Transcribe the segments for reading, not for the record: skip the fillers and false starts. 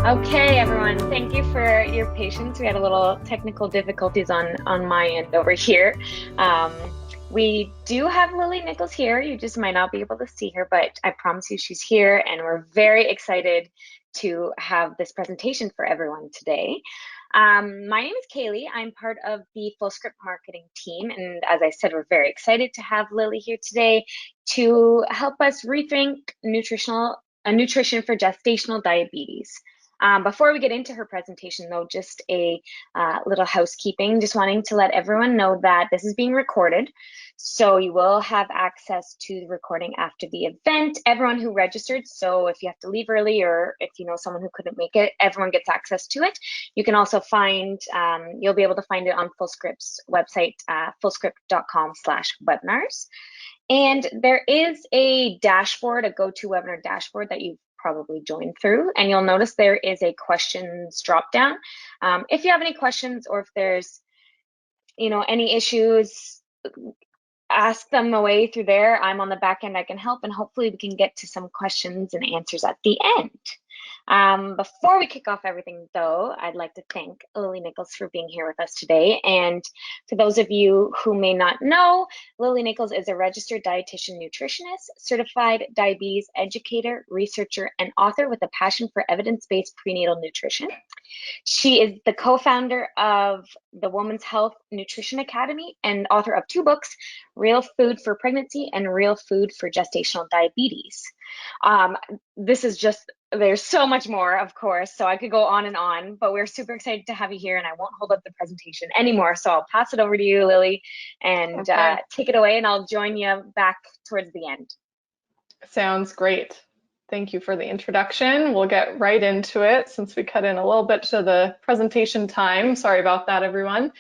Okay, everyone, thank you for your patience. We had a little technical difficulties on my end over here. We do have Lily Nichols here. You just might not be able to see her, but I promise you she's here, and we're very excited to have this presentation for everyone today. My name is Kaylee. I'm part of the Fullscript marketing team, and as I said, we're very excited to have Lily here today to help us rethink nutrition for gestational diabetes. Before we get into her presentation, though, just a little housekeeping, just wanting to let everyone know that this is being recorded. So you will have access to the recording after the event, everyone who registered. So if you have to leave early, or if you know someone who couldn't make it, everyone gets access to it. You can also find, you'll be able to find it on Fullscript's website, fullscript.com/webinars. And there is a dashboard, a GoToWebinar dashboard that you've probably joined through, and you'll notice there is a questions drop down. If you have any questions, or if there's any issues, ask them away through there. I'm on the back end, I can help, and hopefully we can get to some questions and answers at the end. Before we kick off everything, though, I'd like to thank Lily Nichols for being here with us today. And for those of you who may not know, Lily Nichols is a registered dietitian nutritionist, certified diabetes educator, researcher, and author with a passion for evidence-based prenatal nutrition. She is the co-founder of the Women's Health Nutrition Academy and author of 2 books, Real Food for Pregnancy and Real Food for Gestational Diabetes. This is just, there's so much more, of course, so I could go on, but we're super excited to have you here, and I won't hold up the presentation anymore. So I'll pass it over to you, Lily, and take it away, and I'll join you back towards the end. Sounds great. Thank you for the introduction. We'll get right into it since we cut in a little bit to the presentation time. Sorry about that, everyone.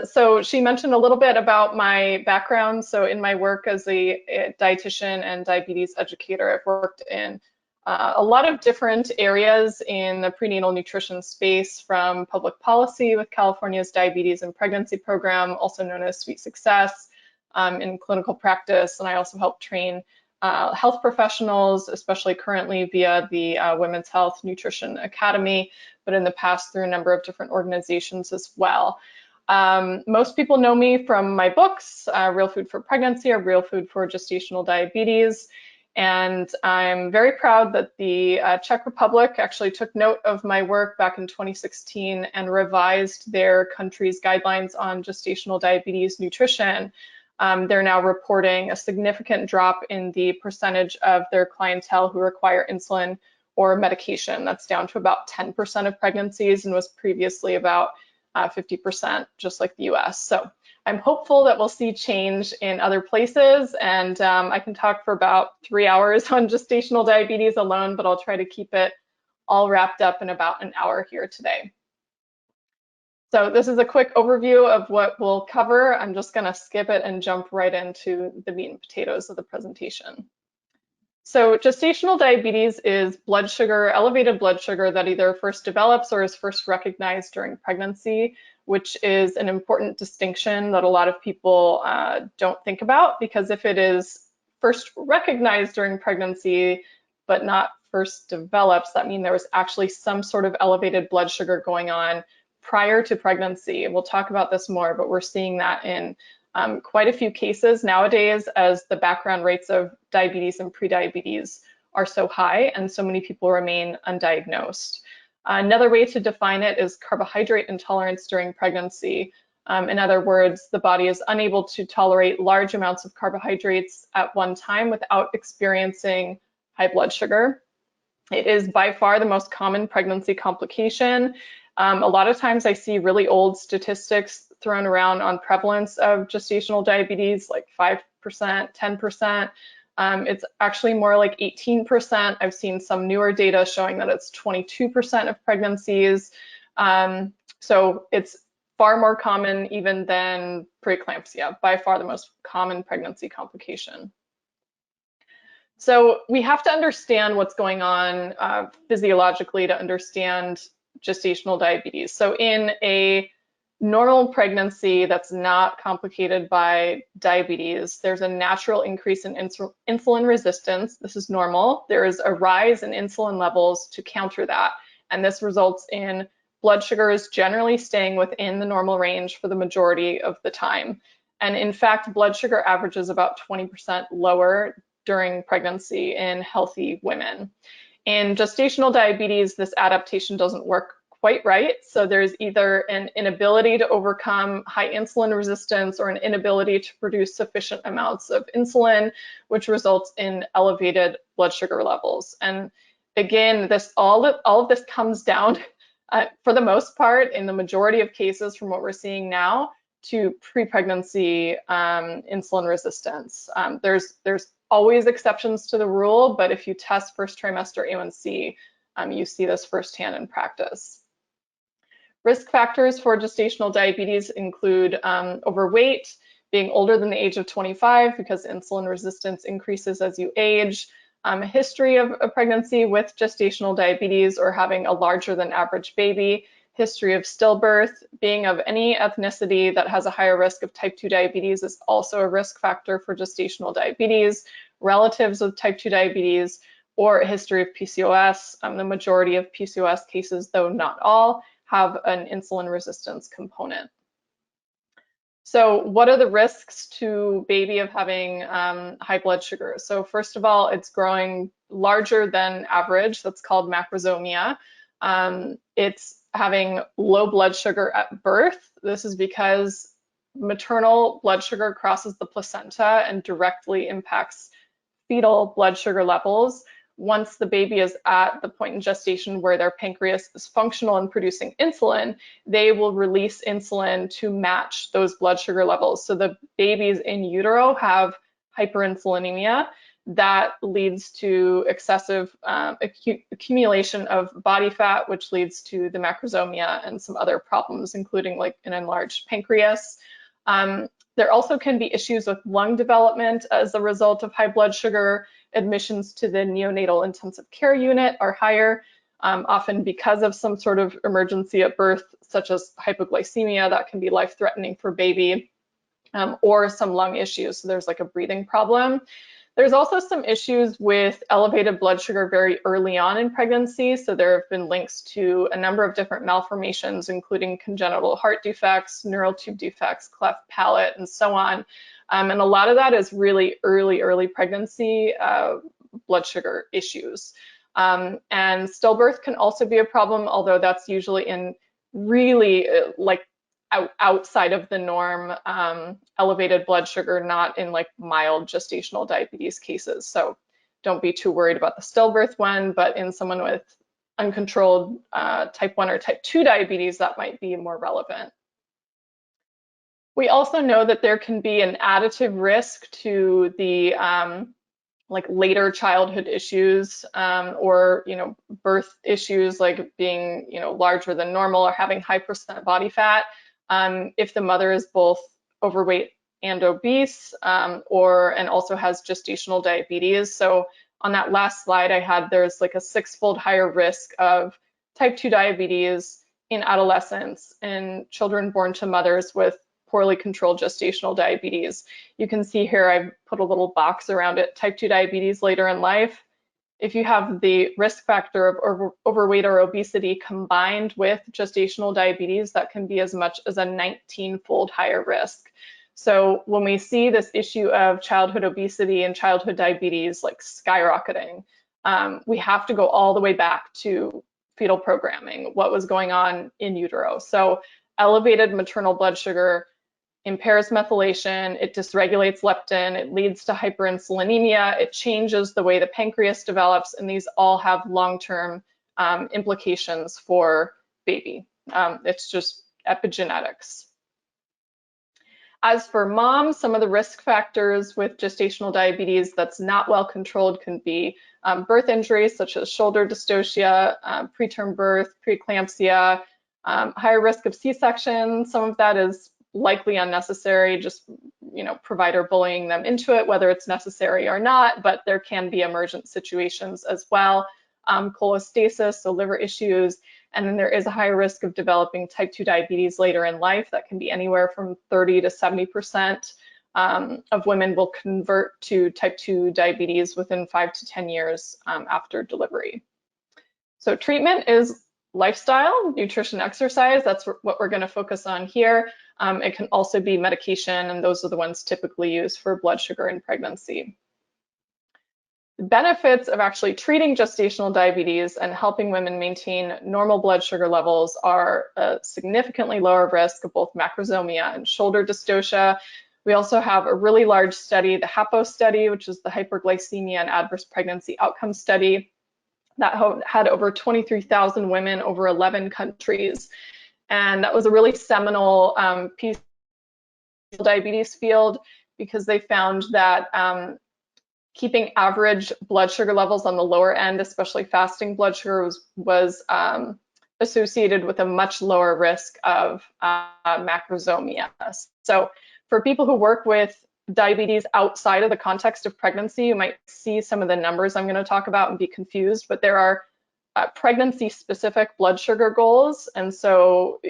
So she mentioned a little bit about my background. So in my work as a dietitian and diabetes educator, I've worked in a lot of different areas in the prenatal nutrition space, from public policy with California's Diabetes and Pregnancy program, also known as Sweet Success, in clinical practice. And I also help train health professionals, especially currently via the Women's Health Nutrition Academy, but in the past through a number of different organizations as well. Most people know me from my books, Real Food for Pregnancy or Real Food for Gestational Diabetes. And I'm very proud that the Czech Republic actually took note of my work back in 2016 and revised their country's guidelines on gestational diabetes nutrition. They're now reporting a significant drop in the percentage of their clientele who require insulin or medication. That's down to about 10% of pregnancies and was previously about 50%, just like the US. So I'm hopeful that we'll see change in other places, and I can talk for about 3 hours on gestational diabetes alone, but I'll try to keep it all wrapped up in about an hour here today. So this is a quick overview of what we'll cover. I'm just going to skip it and jump right into the meat and potatoes of the presentation. So gestational diabetes is blood sugar, elevated blood sugar that either first develops or is first recognized during pregnancy, which is an important distinction that a lot of people don't think about, because if it is first recognized during pregnancy but not first develops, that means there was actually some sort of elevated blood sugar going on prior to pregnancy. We'll talk about this more, but we're seeing that in quite a few cases nowadays, as the background rates of diabetes and prediabetes are so high and so many people remain undiagnosed. Another way to define it is carbohydrate intolerance during pregnancy. In other words, the body is unable to tolerate large amounts of carbohydrates at one time without experiencing high blood sugar. It is by far the most common pregnancy complication. A lot of times I see really old statistics thrown around on prevalence of gestational diabetes, like 5%, 10%. It's actually more like 18%. I've seen some newer data showing that it's 22% of pregnancies. So it's far more common even than preeclampsia, by far the most common pregnancy complication. So we have to understand what's going on physiologically to understand gestational diabetes. So in a normal pregnancy that's not complicated by diabetes, there's a natural increase in insulin resistance. This is normal. There is a rise in insulin levels to counter that. and this results in blood sugars generally staying within the normal range for the majority of the time. And in fact, blood sugar averages about 20% lower during pregnancy in healthy women. In gestational diabetes, this adaptation doesn't work quite right. So there's either an inability to overcome high insulin resistance or an inability to produce sufficient amounts of insulin, which results in elevated blood sugar levels. And again, all of this comes down, for the most part, in the majority of cases from what we're seeing now, to pre-pregnancy insulin resistance. There's always exceptions to the rule, but if you test first trimester A1C, you see this firsthand in practice. Risk factors for gestational diabetes include overweight, being older than the age of 25 because insulin resistance increases as you age, a history of a pregnancy with gestational diabetes or having a larger than average baby, history of stillbirth, being of any ethnicity that has a higher risk of type 2 diabetes is also a risk factor for gestational diabetes, relatives with type 2 diabetes, or a history of PCOS. The majority of PCOS cases, though not all, have an insulin resistance component. So what are the risks to baby of having high blood sugar? So first of all, it's growing larger than average. That's called macrosomia. It's having low blood sugar at birth. This is because maternal blood sugar crosses the placenta and directly impacts fetal blood sugar levels. Once the baby is at the point in gestation where their pancreas is functional in producing insulin, they will release insulin to match those blood sugar levels. So the babies in utero have hyperinsulinemia that leads to excessive accumulation of body fat, which leads to the macrosomia and some other problems, including like an enlarged pancreas. There also can be issues with lung development as a result of high blood sugar. Admissions to the neonatal intensive care unit are higher, often because of some sort of emergency at birth, such as hypoglycemia that can be life-threatening for baby, or some lung issues. So there's like a breathing problem. There's also some issues with elevated blood sugar very early on in pregnancy. So there have been links to a number of different malformations, including congenital heart defects, neural tube defects, cleft palate, and so on. And a lot of that is really early pregnancy blood sugar issues. And stillbirth can also be a problem, although that's usually in really like outside of the norm, elevated blood sugar, not in like mild gestational diabetes cases. So don't be too worried about the stillbirth one, but in someone with uncontrolled type 1 or type 2 diabetes, that might be more relevant. We also know that there can be an additive risk to the like later childhood issues or birth issues like being larger than normal or having high percent body fat if the mother is both overweight and obese and also has gestational diabetes. So on that last slide I had, there's like a 6-fold higher risk of type 2 diabetes in adolescents in children born to mothers with poorly controlled gestational diabetes. You can see here I've put a little box around it, type 2 diabetes later in life. If you have the risk factor of overweight or obesity combined with gestational diabetes, that can be as much as a 19-fold higher risk. So when we see this issue of childhood obesity and childhood diabetes like skyrocketing, we have to go all the way back to fetal programming, what was going on in utero. So elevated maternal blood sugar impairs methylation, it dysregulates leptin, it leads to hyperinsulinemia, it changes the way the pancreas develops, and these all have long-term implications for baby. It's just epigenetics. As for moms, some of the risk factors with gestational diabetes that's not well controlled can be birth injuries such as shoulder dystocia, preterm birth, preeclampsia, higher risk of C-section. Some of that is likely unnecessary, just provider bullying them into it, whether it's necessary or not, but there can be emergent situations as well. Cholestasis, so liver issues, and then there is a higher risk of developing type 2 diabetes later in life. That can be anywhere from 30 to 70% of women will convert to type 2 diabetes within 5 to 10 years after delivery. So treatment is lifestyle, nutrition, exercise. That's what we're going to focus on here. It can also be medication, and those are the ones typically used for blood sugar in pregnancy. The benefits of actually treating gestational diabetes and helping women maintain normal blood sugar levels are a significantly lower risk of both macrosomia and shoulder dystocia. We also have a really large study, the HAPO study, which is the hyperglycemia and adverse pregnancy outcome study, that had over 23,000 women over 11 countries. And that was a really seminal piece of the diabetes field, because they found that keeping average blood sugar levels on the lower end, especially fasting blood sugar, was associated with a much lower risk of macrosomia. So for people who work with diabetes outside of the context of pregnancy, you might see some of the numbers I'm going to talk about and be confused, but there are pregnancy-specific blood sugar goals. And so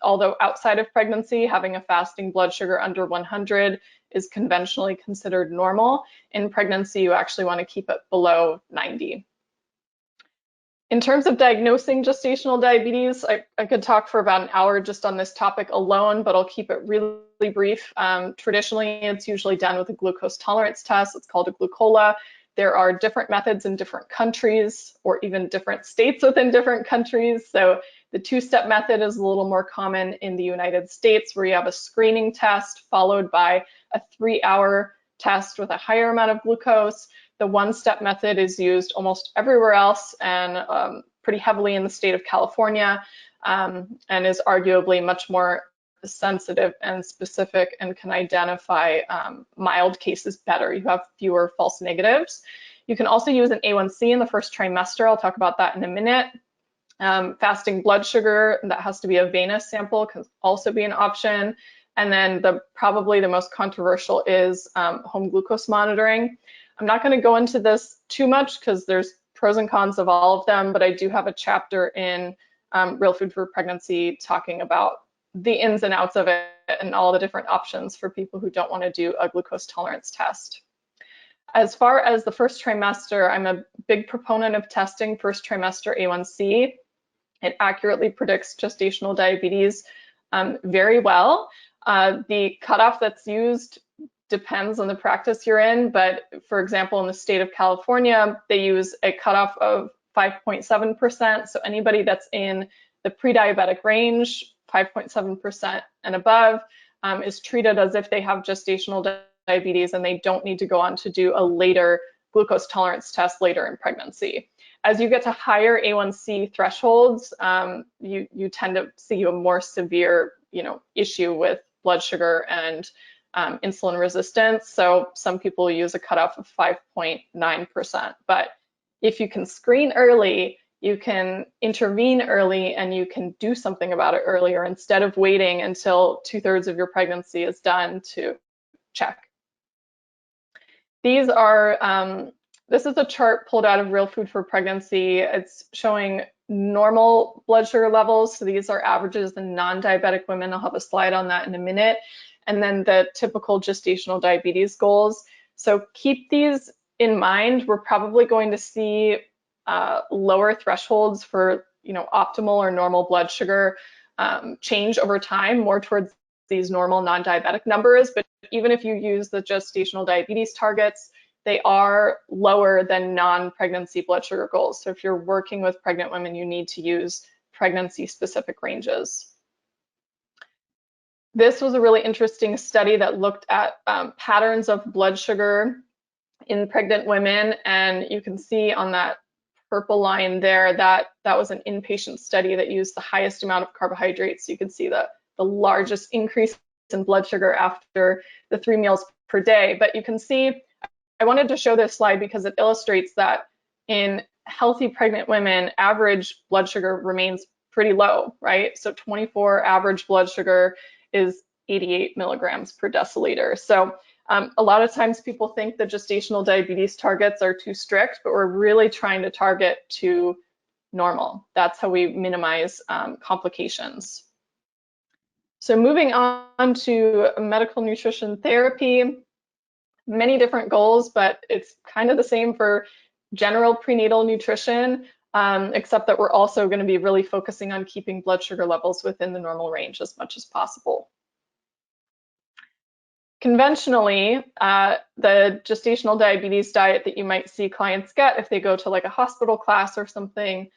although outside of pregnancy, having a fasting blood sugar under 100 is conventionally considered normal, in pregnancy, you actually want to keep it below 90. In terms of diagnosing gestational diabetes, I could talk for about an hour just on this topic alone, but I'll keep it really brief. Traditionally, it's usually done with a glucose tolerance test. It's called a glucola. There are different methods in different countries, or even different states within different countries. So the two-step method is a little more common in the United States, where you have a screening test followed by a 3-hour test with a higher amount of glucose. The one-step method is used almost everywhere else, and pretty heavily in the state of California, and is arguably much more sensitive and specific, and can identify mild cases better. You have fewer false negatives. You can also use an A1C in the first trimester. I'll talk about that in a minute. Fasting blood sugar, that has to be a venous sample, can also be an option. And then probably the most controversial is home glucose monitoring. I'm not going to go into this too much because there's pros and cons of all of them, but I do have a chapter in Real Food for Pregnancy talking about the ins and outs of it and all the different options for people who don't want to do a glucose tolerance test. As far as the first trimester, I'm a big proponent of testing first trimester A1C. It accurately predicts gestational diabetes very well. The cutoff that's used depends on the practice you're in, but for example, in the state of California, they use a cutoff of 5.7%. So anybody that's in the pre-diabetic range, 5.7% and above, is treated as if they have gestational diabetes, and they don't need to go on to do a later glucose tolerance test later in pregnancy. As you get to higher A1C thresholds, you tend to see a more severe, issue with blood sugar and insulin resistance. So some people use a cutoff of 5.9%. But if you can screen early, you can intervene early, and you can do something about it earlier instead of waiting until 2/3 of your pregnancy is done to check. This is a chart pulled out of Real Food for Pregnancy. It's showing normal blood sugar levels. So these are averages in non-diabetic women. I'll have a slide on that in a minute. And then the typical gestational diabetes goals. So keep these in mind. We're probably going to see lower thresholds for optimal or normal blood sugar change over time, more towards these normal non-diabetic numbers. But even if you use the gestational diabetes targets, they are lower than non-pregnancy blood sugar goals. So if you're working with pregnant women, you need to use pregnancy-specific ranges. This was a really interesting study that looked at patterns of blood sugar in pregnant women, and you can see on that purple line there that was an inpatient study that used the highest amount of carbohydrates. You can see the largest increase in blood sugar after the 3 meals per day. But you can see, I wanted to show this slide because it illustrates that in healthy pregnant women, average blood sugar remains pretty low, right? So 24 average blood sugar is 88 milligrams per deciliter. So a lot of times people think the gestational diabetes targets are too strict, but we're really trying to target to normal. That's how we minimize complications. So moving on to medical nutrition therapy, many different goals, but it's kind of the same for general prenatal nutrition. except that we're also going to be really focusing on keeping blood sugar levels within the normal range as much as possible. Conventionally, the gestational diabetes diet that you might see clients get if they go to like a hospital class or something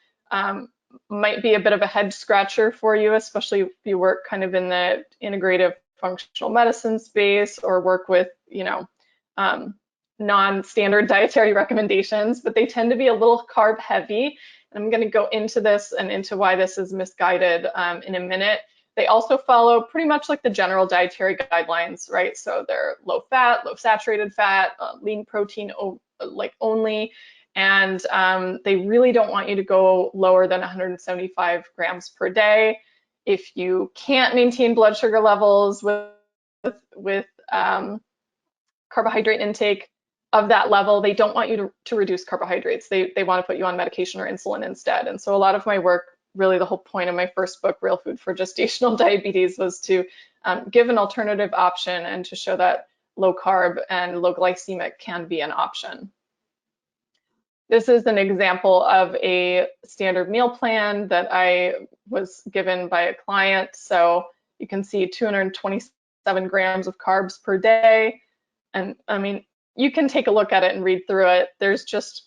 might be a bit of a head scratcher for you, especially if you work kind of in the integrative functional medicine space or work with, you know, non-standard dietary recommendations, but they tend to be a little carb heavy. And I'm going to go into this and into why this is misguided in a minute. They also follow pretty much like the general dietary guidelines, right? So they're low fat, low saturated fat, lean protein like only, and they really don't want you to go lower than 175 grams per day. If you can't maintain blood sugar levels with carbohydrate intake of that level, they don't want you to reduce carbohydrates. They want to put you on medication or insulin instead. And so a lot of my work, really the whole point of my first book, Real Food for Gestational Diabetes, was to give an alternative option and to show that low carb and low glycemic can be an option. This is an example of a standard meal plan that I was given by a client. So you can see 227 grams of carbs per day. And I mean, you can take a look at it and read through it. There's just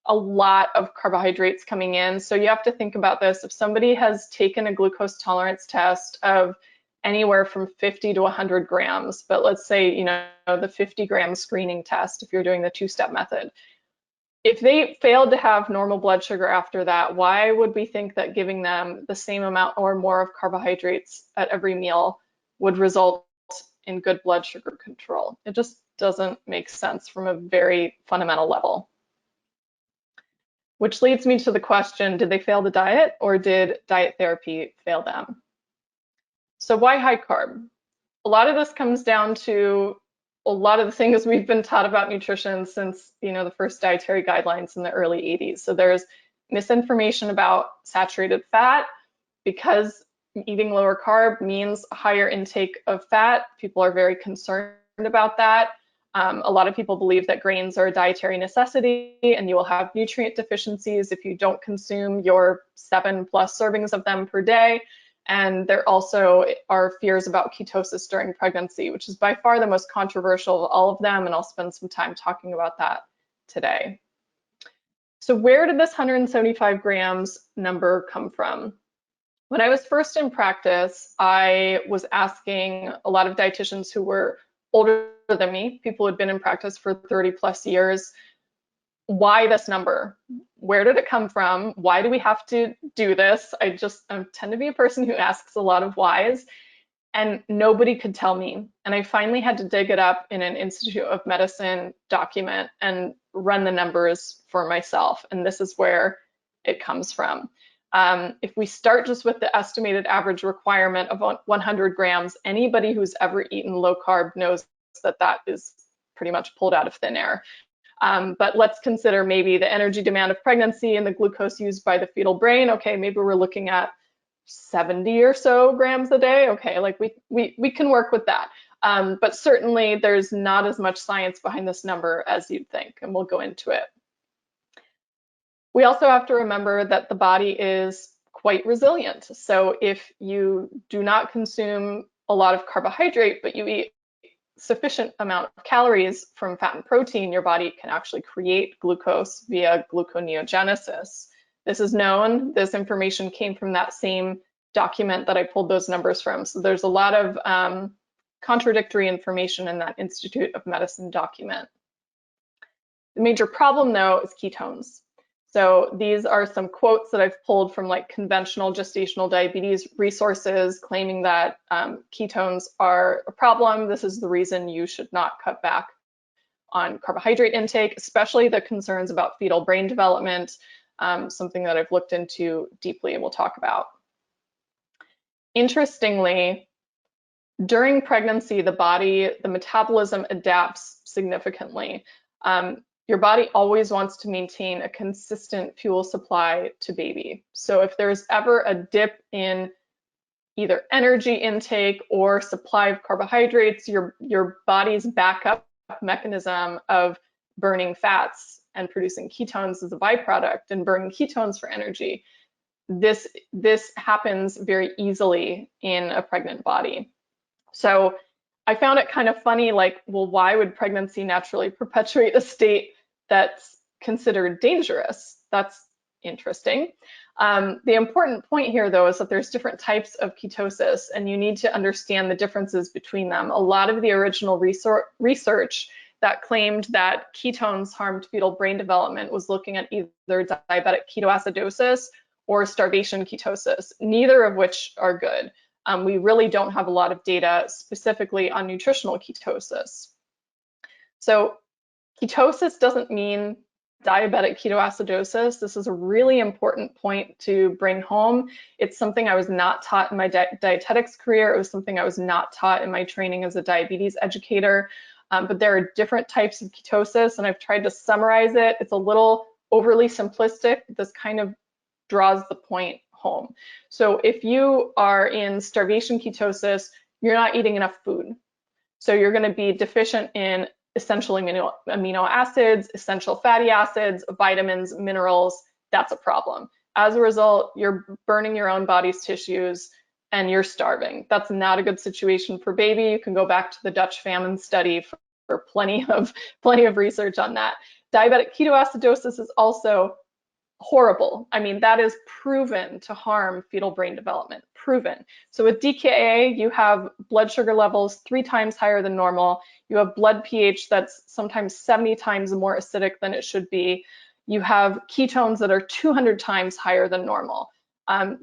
a lot of carbohydrates coming in. So you have to think about this. If somebody has taken a glucose tolerance test of anywhere from 50 to 100 grams, but let's say, you know, the 50 gram screening test, if you're doing the two-step method, if they failed to have normal blood sugar after that, why would we think that giving them the same amount or more of carbohydrates at every meal would result in good blood sugar control? It just doesn't make sense from a very fundamental level. Which leads me to the question, did they fail the diet or did diet therapy fail them? So why high carb? A lot of this comes down to a lot of the things we've been taught about nutrition since, you know, the first dietary guidelines in the early 80s. So there's misinformation about saturated fat. Because eating lower carb means a higher intake of fat, people are very concerned about that. A lot of people believe that grains are a dietary necessity and you will have nutrient deficiencies if you don't consume your 7+ servings of them per day. And there also are fears about ketosis during pregnancy, which is by far the most controversial of all of them, and I'll spend some time talking about that today. So where did this 175 grams number come from? When I was first in practice, I was asking a lot of dietitians who were older than me, people who had been in practice for 30+ years, why this number? Where did it come from? Why do we have to do this? I tend to be a person who asks a lot of whys, and nobody could tell me. And I finally had to dig it up in an Institute of Medicine document and run the numbers for myself. And this is where it comes from. If we start just with the estimated average requirement of 100 grams, anybody who's ever eaten low carb knows that that is pretty much pulled out of thin air. But let's consider maybe the energy demand of pregnancy and the glucose used by the fetal brain. Okay, maybe we're looking at 70 or so grams a day. Okay, like we can work with that. But certainly there's not as much science behind this number as you'd think, and we'll go into it. We also have to remember that the body is quite resilient. So if you do not consume a lot of carbohydrate, but you eat sufficient amount of calories from fat and protein, your body can actually create glucose via gluconeogenesis. This is known. This information came from that same document that I pulled those numbers from. So there's a lot of contradictory information in that Institute of Medicine document. The major problem, though, is ketones. So these are some quotes that I've pulled from like conventional gestational diabetes resources claiming that ketones are a problem. This is the reason you should not cut back on carbohydrate intake, especially the concerns about fetal brain development, something that I've looked into deeply and we'll talk about. Interestingly, during pregnancy, the metabolism adapts significantly. Your body always wants to maintain a consistent fuel supply to baby. So if there's ever a dip in either energy intake or supply of carbohydrates, your body's backup mechanism of burning fats and producing ketones as a byproduct and burning ketones for energy, this happens very easily in a pregnant body. So I found it kind of funny, like, well, why would pregnancy naturally perpetuate a state that's considered dangerous? That's interesting. The important point here, though, is that there's different types of ketosis, and you need to understand the differences between them. A lot of the original research that claimed that ketones harmed fetal brain development was looking at either diabetic ketoacidosis or starvation ketosis, neither of which are good. We really don't have a lot of data specifically on nutritional ketosis. So ketosis doesn't mean diabetic ketoacidosis. This is a really important point to bring home. It's something I was not taught in my dietetics career. It was something I was not taught in my training as a diabetes educator. But there are different types of ketosis, and I've tried to summarize it. It's a little overly simplistic. This kind of draws the point home. So if you are in starvation ketosis, you're not eating enough food. So you're going to be deficient in essential amino acids, essential fatty acids, vitamins, minerals. That's a problem. As a result, you're burning your own body's tissues and you're starving. That's not a good situation for baby. You can go back to the Dutch famine study for plenty of research on that. Diabetic ketoacidosis is also horrible. I mean, that is proven to harm fetal brain development, proven. So with DKA, you have blood sugar levels 3 times higher than normal. You have blood pH that's sometimes 70 times more acidic than it should be. You have ketones that are 200 times higher than normal.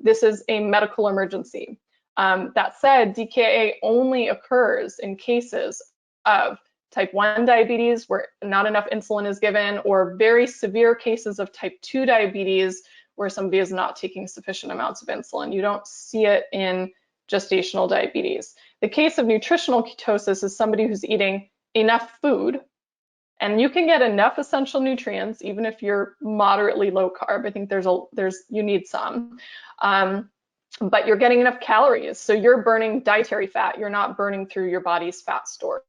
This is a medical emergency. That said, DKA only occurs in cases of type 1 diabetes where not enough insulin is given, or very severe cases of type 2 diabetes where somebody is not taking sufficient amounts of insulin. You don't see it in gestational diabetes. The case of nutritional ketosis is somebody who's eating enough food, and you can get enough essential nutrients even if you're moderately low carb. I think you need some. But you're getting enough calories, so you're burning dietary fat. You're not burning through your body's fat stores.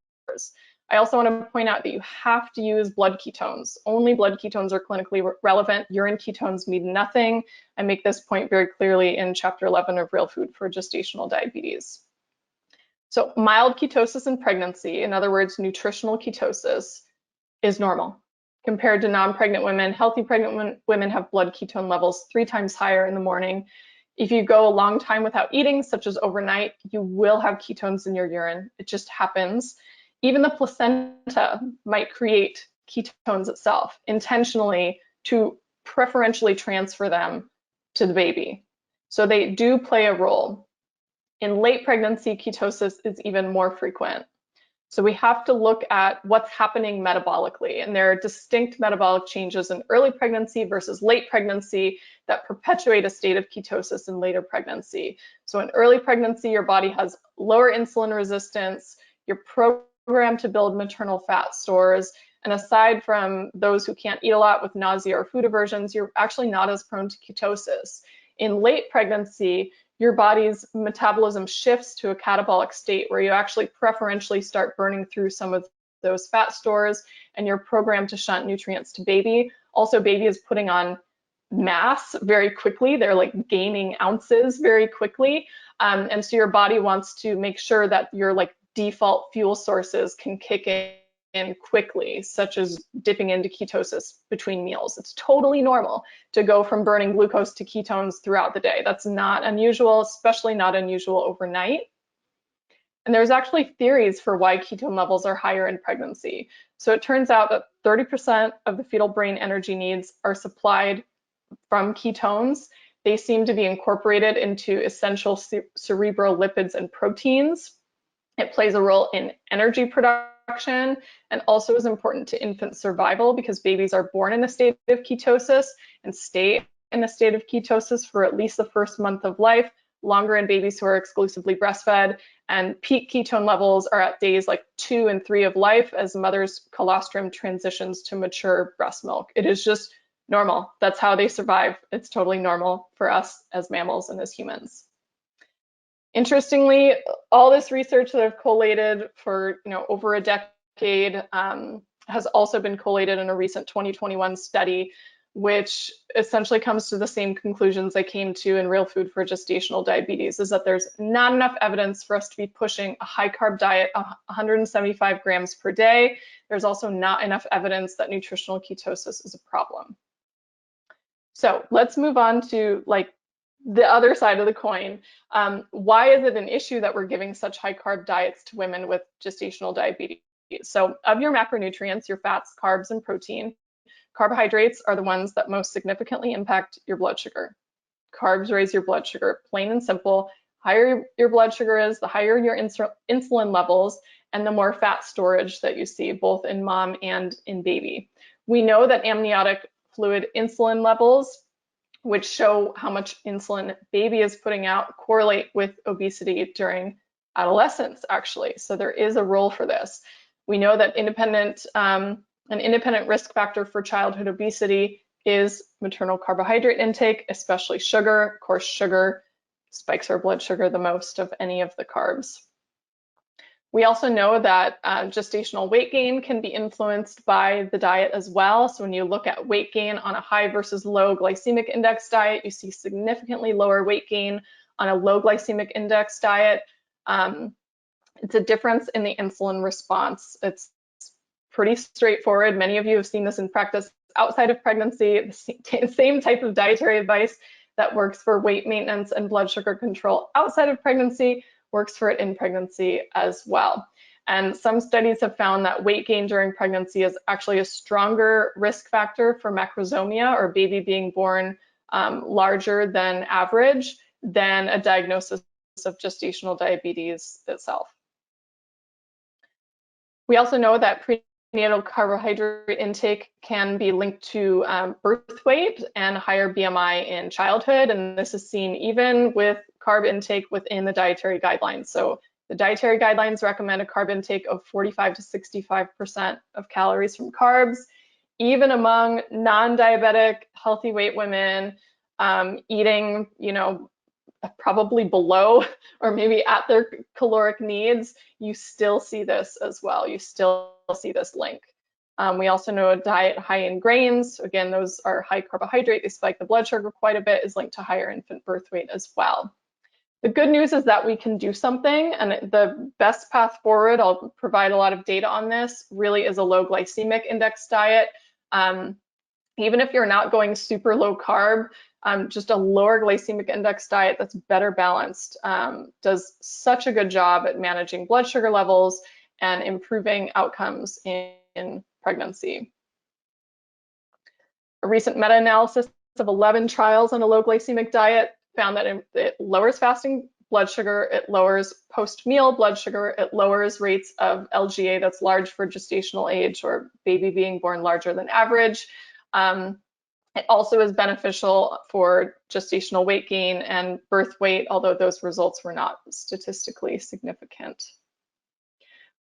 I also want to point out that you have to use blood ketones. Only blood ketones are clinically relevant. Urine ketones mean nothing. I make this point very clearly in chapter 11 of Real Food for Gestational Diabetes. So mild ketosis in pregnancy, in other words, nutritional ketosis, is normal. Compared to non-pregnant women, healthy pregnant women have blood ketone levels 3 times higher in the morning. If you go a long time without eating, such as overnight, you will have ketones in your urine. It just happens. Even the placenta might create ketones itself intentionally to preferentially transfer them to the baby. So they do play a role. In late pregnancy, ketosis is even more frequent. So we have to look at what's happening metabolically, and there are distinct metabolic changes in early pregnancy versus late pregnancy that perpetuate a state of ketosis in later pregnancy. So in early pregnancy, your body has lower insulin resistance, you're programmed to build maternal fat stores, and aside from those who can't eat a lot with nausea or food aversions, you're actually not as prone to ketosis. In late pregnancy, your body's metabolism shifts to a catabolic state where you actually preferentially start burning through some of those fat stores, and you're programmed to shunt nutrients to baby. Also, baby is putting on mass very quickly. They're like gaining ounces very quickly. And so your body wants to make sure that your like default fuel sources can kick in quickly, such as dipping into ketosis between meals. It's totally normal to go from burning glucose to ketones throughout the day. That's not unusual, especially not unusual overnight. And there's actually theories for why ketone levels are higher in pregnancy. So it turns out that 30% of the fetal brain energy needs are supplied from ketones. They seem to be incorporated into essential cerebral lipids and proteins. It plays a role in energy production and also is important to infant survival because babies are born in a state of ketosis and stay in a state of ketosis for at least the first month of life, longer in babies who are exclusively breastfed, and peak ketone levels are at days like 2 and 3 of life as mother's colostrum transitions to mature breast milk. It is just normal. That's how they survive. It's totally normal for us as mammals and as humans. Interestingly, all this research that I've collated for over a decade has also been collated in a recent 2021 study, which essentially comes to the same conclusions I came to in Real Food for Gestational Diabetes, is that there's not enough evidence for us to be pushing a high carb diet 175 grams per day. There's also not enough evidence that nutritional ketosis is a problem. So let's move on to like the other side of the coin. Why is it an issue that we're giving such high carb diets to women with gestational diabetes? So of your macronutrients, your fats, carbs, and protein, carbohydrates are the ones that most significantly impact your blood sugar. Carbs raise your blood sugar, plain and simple. Higher your blood sugar is, the higher your insulin levels, and the more fat storage that you see both in mom and in baby. We know that amniotic fluid insulin levels, which show how much insulin baby is putting out, correlate with obesity during adolescence, actually. So there is a role for this. We know that an independent risk factor for childhood obesity is maternal carbohydrate intake, especially sugar. Of course, sugar spikes our blood sugar the most of any of the carbs. We also know that gestational weight gain can be influenced by the diet as well. So when you look at weight gain on a high versus low glycemic index diet, you see significantly lower weight gain on a low glycemic index diet. It's a difference in the insulin response. It's pretty straightforward. Many of you have seen this in practice outside of pregnancy. The same type of dietary advice that works for weight maintenance and blood sugar control outside of pregnancy works for it in pregnancy as well. And some studies have found that weight gain during pregnancy is actually a stronger risk factor for macrosomia, or baby being born larger than average, than a diagnosis of gestational diabetes itself. We also know that prenatal carbohydrate intake can be linked to birth weight and higher BMI in childhood, and this is seen even with carb intake within the dietary guidelines. So the dietary guidelines recommend a carb intake of 45 to 65% of calories from carbs. Even among non-diabetic healthy weight women, eating, probably below or maybe at their caloric needs, you still see this as well. You still see this link. We also know a diet high in grains, again, those are high carbohydrate, they spike the blood sugar quite a bit, is linked to higher infant birth weight as well. The good news is that we can do something, and the best path forward, I'll provide a lot of data on this, really is a low glycemic index diet. Even if you're not going super low carb, just a lower glycemic index diet that's better balanced does such a good job at managing blood sugar levels and improving outcomes in pregnancy. A recent meta-analysis of 11 trials on a low glycemic diet found that it lowers fasting blood sugar, it lowers post-meal blood sugar, it lowers rates of LGA that's large for gestational age, or baby being born larger than average. It also is beneficial for gestational weight gain and birth weight, although those results were not statistically significant.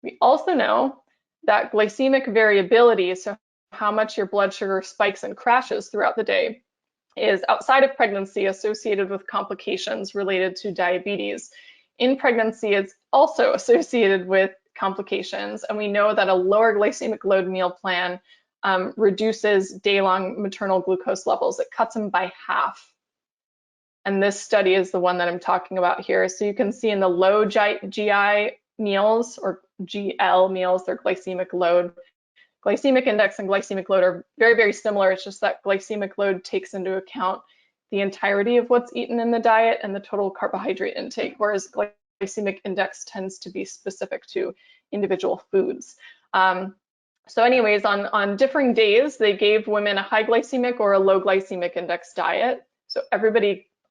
We also know that glycemic variability, so how much your blood sugar spikes and crashes throughout the day, is outside of pregnancy associated with complications related to diabetes. In pregnancy, it's also associated with complications, and we know that a lower glycemic load meal plan reduces day-long maternal glucose levels. It cuts them by half. And this study is the one that I'm talking about here. So you can see in the low GI meals, or GL meals, their glycemic load. Glycemic index and glycemic load are very, very similar. It's just that glycemic load takes into account the entirety of what's eaten in the diet and the total carbohydrate intake, whereas glycemic index tends to be specific to individual foods. So anyways, on differing days, they gave women a high glycemic or a low glycemic index diet. So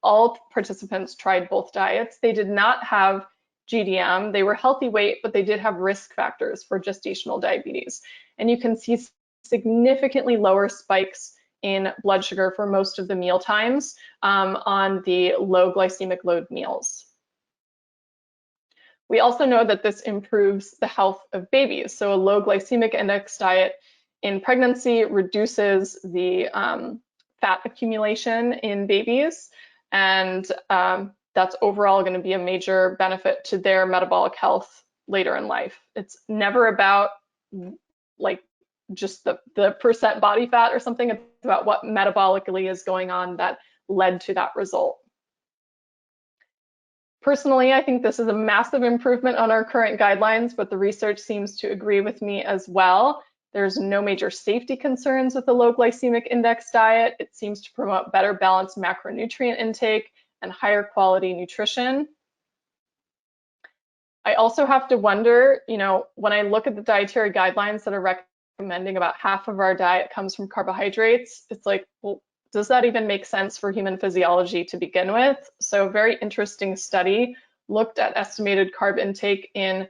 all participants tried both diets. They did not have GDM. They were healthy weight, but they did have risk factors for gestational diabetes. And you can see significantly lower spikes in blood sugar for most of the meal times on the low glycemic load meals. We also know that this improves the health of babies. So a low glycemic index diet in pregnancy reduces the fat accumulation in babies, and that's overall going to be a major benefit to their metabolic health later in life. It's never about like just the percent body fat or something. It's about what metabolically is going on that led to that result. Personally, I think this is a massive improvement on our current guidelines, but the research seems to agree with me as well. There's no major safety concerns with the low glycemic index diet. It seems to promote better balanced macronutrient intake and higher quality nutrition. I also have to wonder, when I look at the dietary guidelines that are recommending about half of our diet comes from carbohydrates, it's like, well, does that even make sense for human physiology to begin with? So a very interesting study looked at estimated carb intake in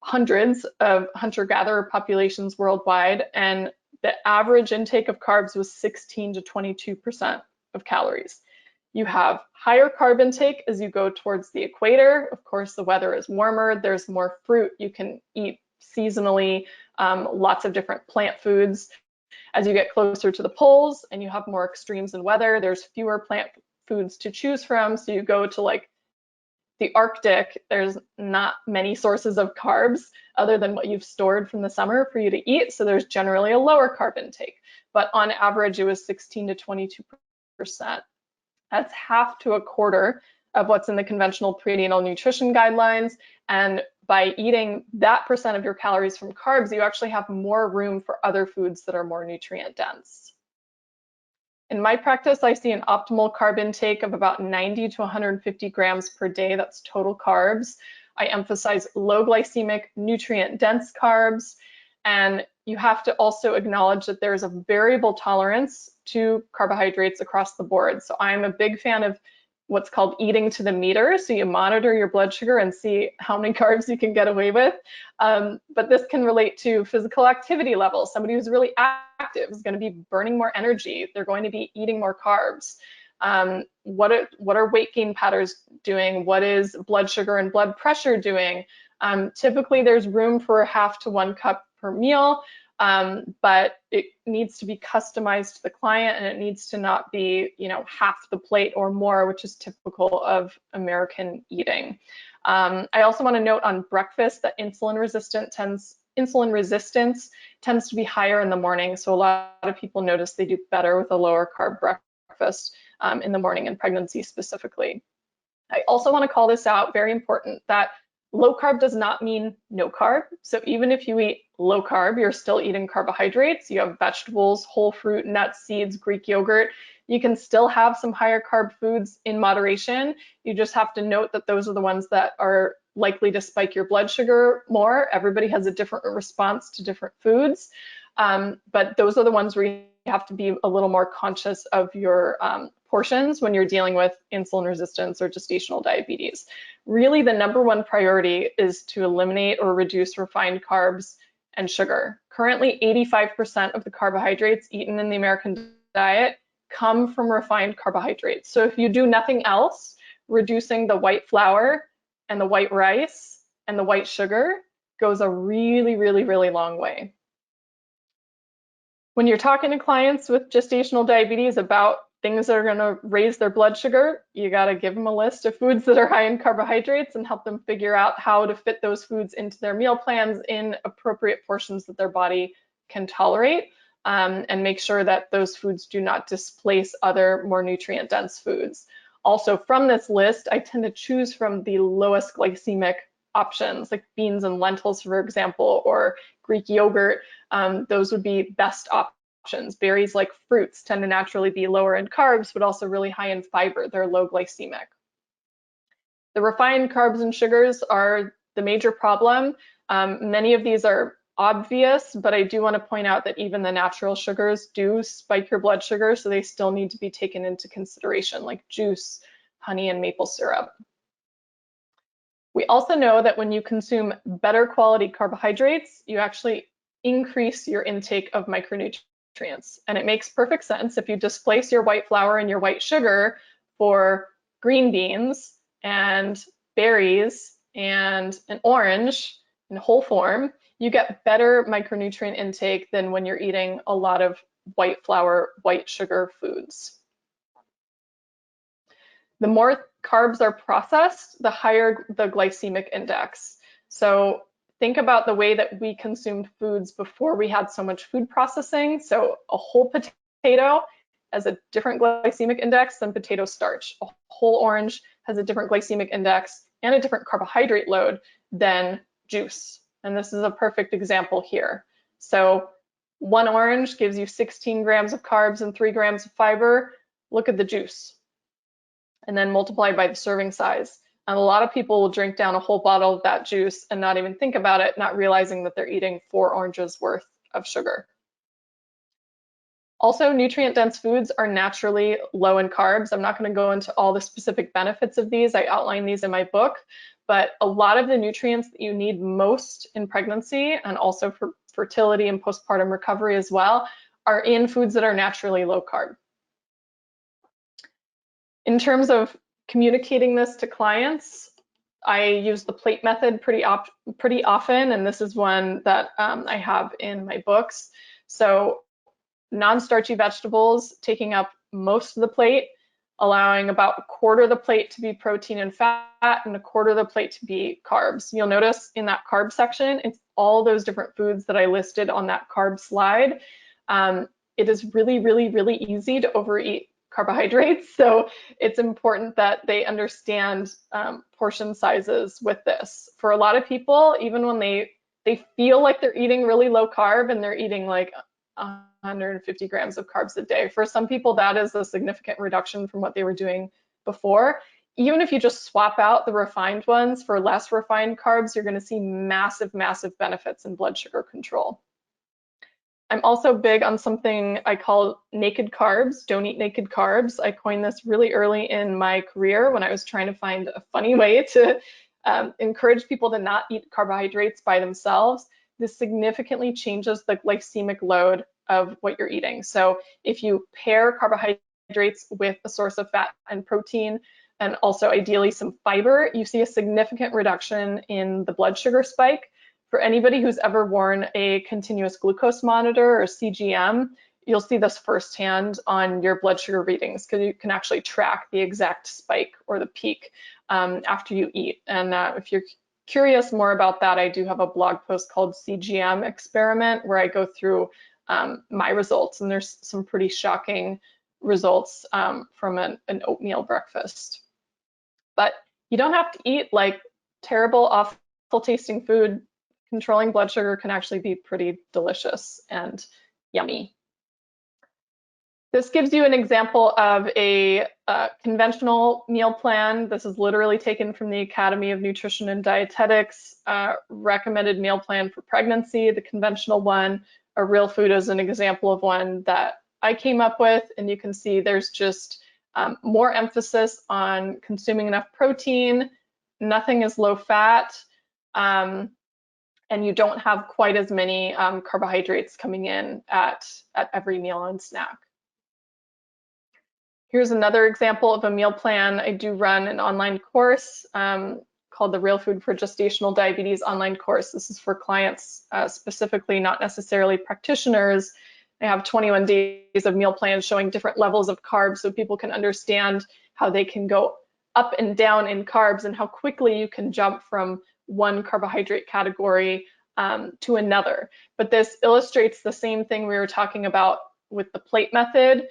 hundreds of hunter-gatherer populations worldwide, and the average intake of carbs was 16 to 22% of calories. You have higher carb intake as you go towards the equator. Of course, the weather is warmer, there's more fruit you can eat seasonally, lots of different plant foods. As you get closer to the poles and you have more extremes in weather, there's fewer plant foods to choose from. So you go to like the Arctic, there's not many sources of carbs other than what you've stored from the summer for you to eat. So there's generally a lower carb intake, but on average it was 16 to 22%. That's half to a quarter of what's in the conventional prenatal nutrition guidelines. And by eating that percent of your calories from carbs, you actually have more room for other foods that are more nutrient dense. In my practice, I see an optimal carb intake of about 90 to 150 grams per day. That's total carbs. I emphasize low glycemic, nutrient dense carbs. And you have to also acknowledge that there's a variable tolerance to carbohydrates across the board. So I'm a big fan of what's called eating to the meter. So you monitor your blood sugar and see how many carbs you can get away with. But this can relate to physical activity levels. Somebody who's really active is going to be burning more energy. They're going to be eating more carbs. What are weight gain patterns doing? What is blood sugar and blood pressure doing? Typically, there's room for 1/2 to 1 cup per meal, but it needs to be customized to the client, and it needs to not be, half the plate or more, which is typical of American eating. I also want to note on breakfast that insulin resistance tends to be higher in the morning. So a lot of people notice they do better with a lower carb breakfast in the morning in pregnancy specifically. I also want to call this out, very important, that low carb does not mean no carb. So even if you eat low carb, you're still eating carbohydrates. You have vegetables, whole fruit, nuts, seeds, Greek yogurt. You can still have some higher carb foods in moderation. You just have to note that those are the ones that are likely to spike your blood sugar more. Everybody has a different response to different foods, but those are the ones where you have to be a little more conscious of your portions when you're dealing with insulin resistance or gestational diabetes. Really, the #1 priority is to eliminate or reduce refined carbs and sugar. Currently, 85% of the carbohydrates eaten in the American diet come from refined carbohydrates. So if you do nothing else, reducing the white flour and the white rice and the white sugar goes a really, really, really long way. When you're talking to clients with gestational diabetes about things that are going to raise their blood sugar, you got to give them a list of foods that are high in carbohydrates and help them figure out how to fit those foods into their meal plans in appropriate portions that their body can tolerate, and make sure that those foods do not displace other more nutrient dense foods. Also, from this list, I tend to choose from the lowest glycemic options, like beans and lentils, for example, or Greek yogurt. Those would be best options. Berries like fruits tend to naturally be lower in carbs, but also really high in fiber. They're low glycemic. The refined carbs and sugars are the major problem. Many of these are obvious, but I do want to point out that even the natural sugars do spike your blood sugar, so they still need to be taken into consideration, like juice, honey, and maple syrup. We also know that when you consume better quality carbohydrates, you actually increase your intake of micronutrients. And it makes perfect sense if you displace your white flour and your white sugar for green beans and berries and an orange in whole form, you get better micronutrient intake than when you're eating a lot of white flour, white sugar foods. The more carbs are processed, the higher the glycemic index. So think about the way that we consumed foods before we had so much food processing. So a whole potato has a different glycemic index than potato starch. A whole orange has a different glycemic index and a different carbohydrate load than juice. And this is a perfect example here. So one orange gives you 16 grams of carbs and 3 grams of fiber. Look at the juice. And then multiply by the serving size. And a lot of people will drink down a whole bottle of that juice and not even think about it, not realizing that they're eating 4 oranges worth of sugar. Also, nutrient-dense foods are naturally low in carbs. I'm not going to go into all the specific benefits of these. I outline these in my book, but a lot of the nutrients that you need most in pregnancy and also for fertility and postpartum recovery as well are in foods that are naturally low carb. In terms of communicating this to clients, I use the plate method pretty often, and this is one that I have in my books. So non-starchy vegetables taking up most of the plate, allowing about a quarter of the plate to be protein and fat and a quarter of the plate to be carbs. You'll notice in that carb section, it's all those different foods that I listed on that carb slide. It is really, really, really easy to overeat carbohydrates. So it's important that they understand portion sizes with this. For a lot of people, even when they feel like they're eating really low carb and they're eating like 150 grams of carbs a day. For some people, that is a significant reduction from what they were doing before. Even if you just swap out the refined ones for less refined carbs, you're going to see massive, massive benefits in blood sugar control. I'm also big on something I call naked carbs. Don't eat naked carbs. I coined this really early in my career when I was trying to find a funny way to encourage people to not eat carbohydrates by themselves. This significantly changes the glycemic load of what you're eating. So if you pair carbohydrates with a source of fat and protein, and also ideally some fiber, you see a significant reduction in the blood sugar spike. For anybody who's ever worn a continuous glucose monitor or CGM, you'll see this firsthand on your blood sugar readings because you can actually track the exact spike or the peak after you eat. And if you're curious more about that, I do have a blog post called Cgm Experiment where I go through my results, and there's some pretty shocking results from an oatmeal breakfast. But you don't have to eat like terrible, awful tasting food. Controlling blood sugar can actually be pretty delicious and yummy. This gives you an example of a conventional meal plan. This is literally taken from the Academy of Nutrition and Dietetics recommended meal plan for pregnancy, the conventional one. A real food is an example of one that I came up with, and you can see there's just more emphasis on consuming enough protein, nothing is low fat, and you don't have quite as many carbohydrates coming in at every meal and snack. Here's another example of a meal plan. I do run an online course called the Real Food for Gestational Diabetes online course. This is for clients specifically, not necessarily practitioners. I have 21 days of meal plans showing different levels of carbs so people can understand how they can go up and down in carbs and how quickly you can jump from one carbohydrate category to another. But this illustrates the same thing we were talking about with the plate method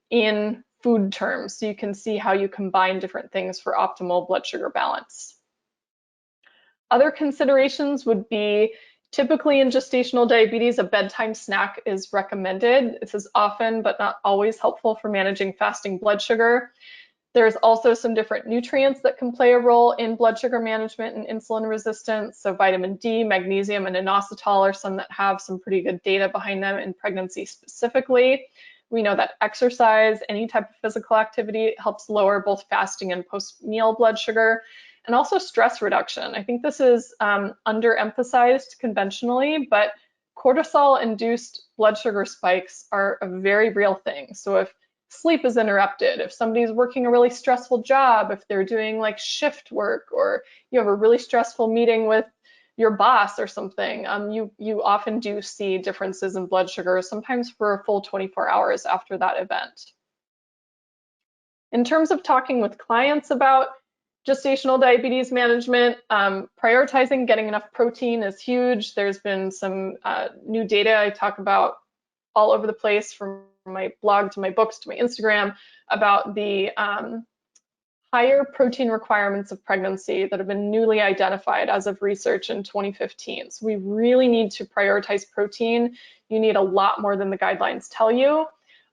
in food terms. So you can see how you combine different things for optimal blood sugar balance. Other considerations would be typically in gestational diabetes, a bedtime snack is recommended. This is often but not always helpful for managing fasting blood sugar. There's also some different nutrients that can play a role in blood sugar management and insulin resistance. So vitamin D, magnesium, and inositol are some that have some pretty good data behind them in pregnancy specifically. We know that exercise, any type of physical activity helps lower both fasting and post-meal blood sugar, and also stress reduction. I think this is underemphasized conventionally, but cortisol-induced blood sugar spikes are a very real thing. So if sleep is interrupted, if somebody's working a really stressful job, if they're doing like shift work, or you have a really stressful meeting with your boss or something, you often do see differences in blood sugar, sometimes for a full 24 hours after that event. In terms of talking with clients about Gestational diabetes management, prioritizing getting enough protein is huge. There's been some new data I talk about all over the place, from my blog to my books to my Instagram, about the higher protein requirements of pregnancy that have been newly identified as of research in 2015. So we really need to prioritize protein. You need a lot more than the guidelines tell you.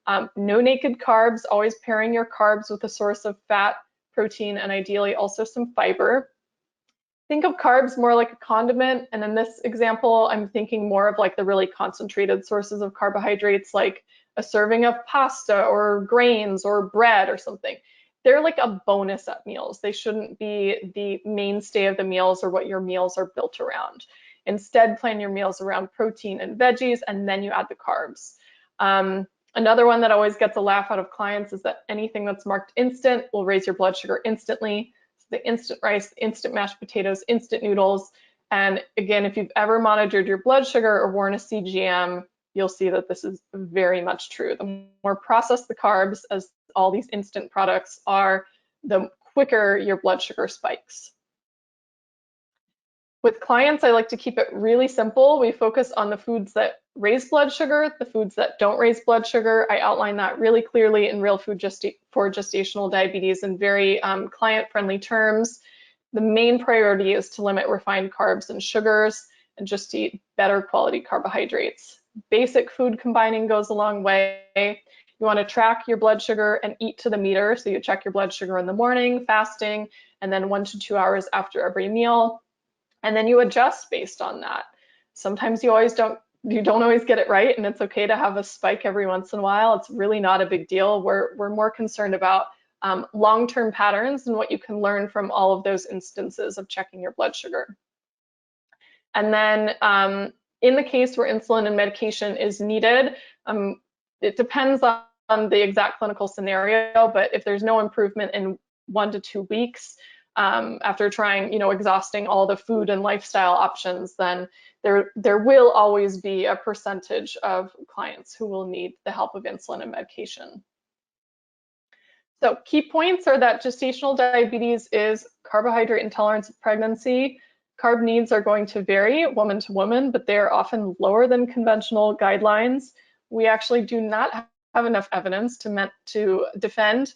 No naked carbs, always pairing your carbs with a source of fat, protein, and ideally also some fiber. Think of carbs more like a condiment, and in this example, I'm thinking more of like the really concentrated sources of carbohydrates, like a serving of pasta or grains or bread or something. They're like a bonus at meals. They shouldn't be the mainstay of the meals or what your meals are built around. Instead, plan your meals around protein and veggies, and then you add the carbs. Another one that always gets a laugh out of clients is that anything that's marked instant will raise your blood sugar instantly. So the instant rice, instant mashed potatoes, instant noodles. And again, if you've ever monitored your blood sugar or worn a CGM, you'll see that this is very much true. The more processed the carbs, as all these instant products are, the quicker your blood sugar spikes. With clients, I like to keep it really simple. We focus on the foods that raise blood sugar, the foods that don't raise blood sugar. I outline that really clearly in Real Food for Gestational Diabetes in very client-friendly terms. The main priority is to limit refined carbs and sugars and just eat better quality carbohydrates. Basic food combining goes a long way. You want to track your blood sugar and eat to the meter. So you check your blood sugar in the morning, fasting, and then 1 to 2 hours after every meal. And then you adjust based on that. Sometimes you don't always get it right, and it's okay to have a spike every once in a while. It's really not a big deal. We're more concerned about long-term patterns and what you can learn from all of those instances of checking your blood sugar. And then in the case where insulin and medication is needed, it depends on the exact clinical scenario, but if there's no improvement in 1 to 2 weeks, after trying, exhausting all the food and lifestyle options, then there will always be a percentage of clients who will need the help of insulin and medication. So key points are that gestational diabetes is carbohydrate intolerance of pregnancy. Carb needs are going to vary woman to woman, but they are often lower than conventional guidelines. We actually do not have enough evidence to defend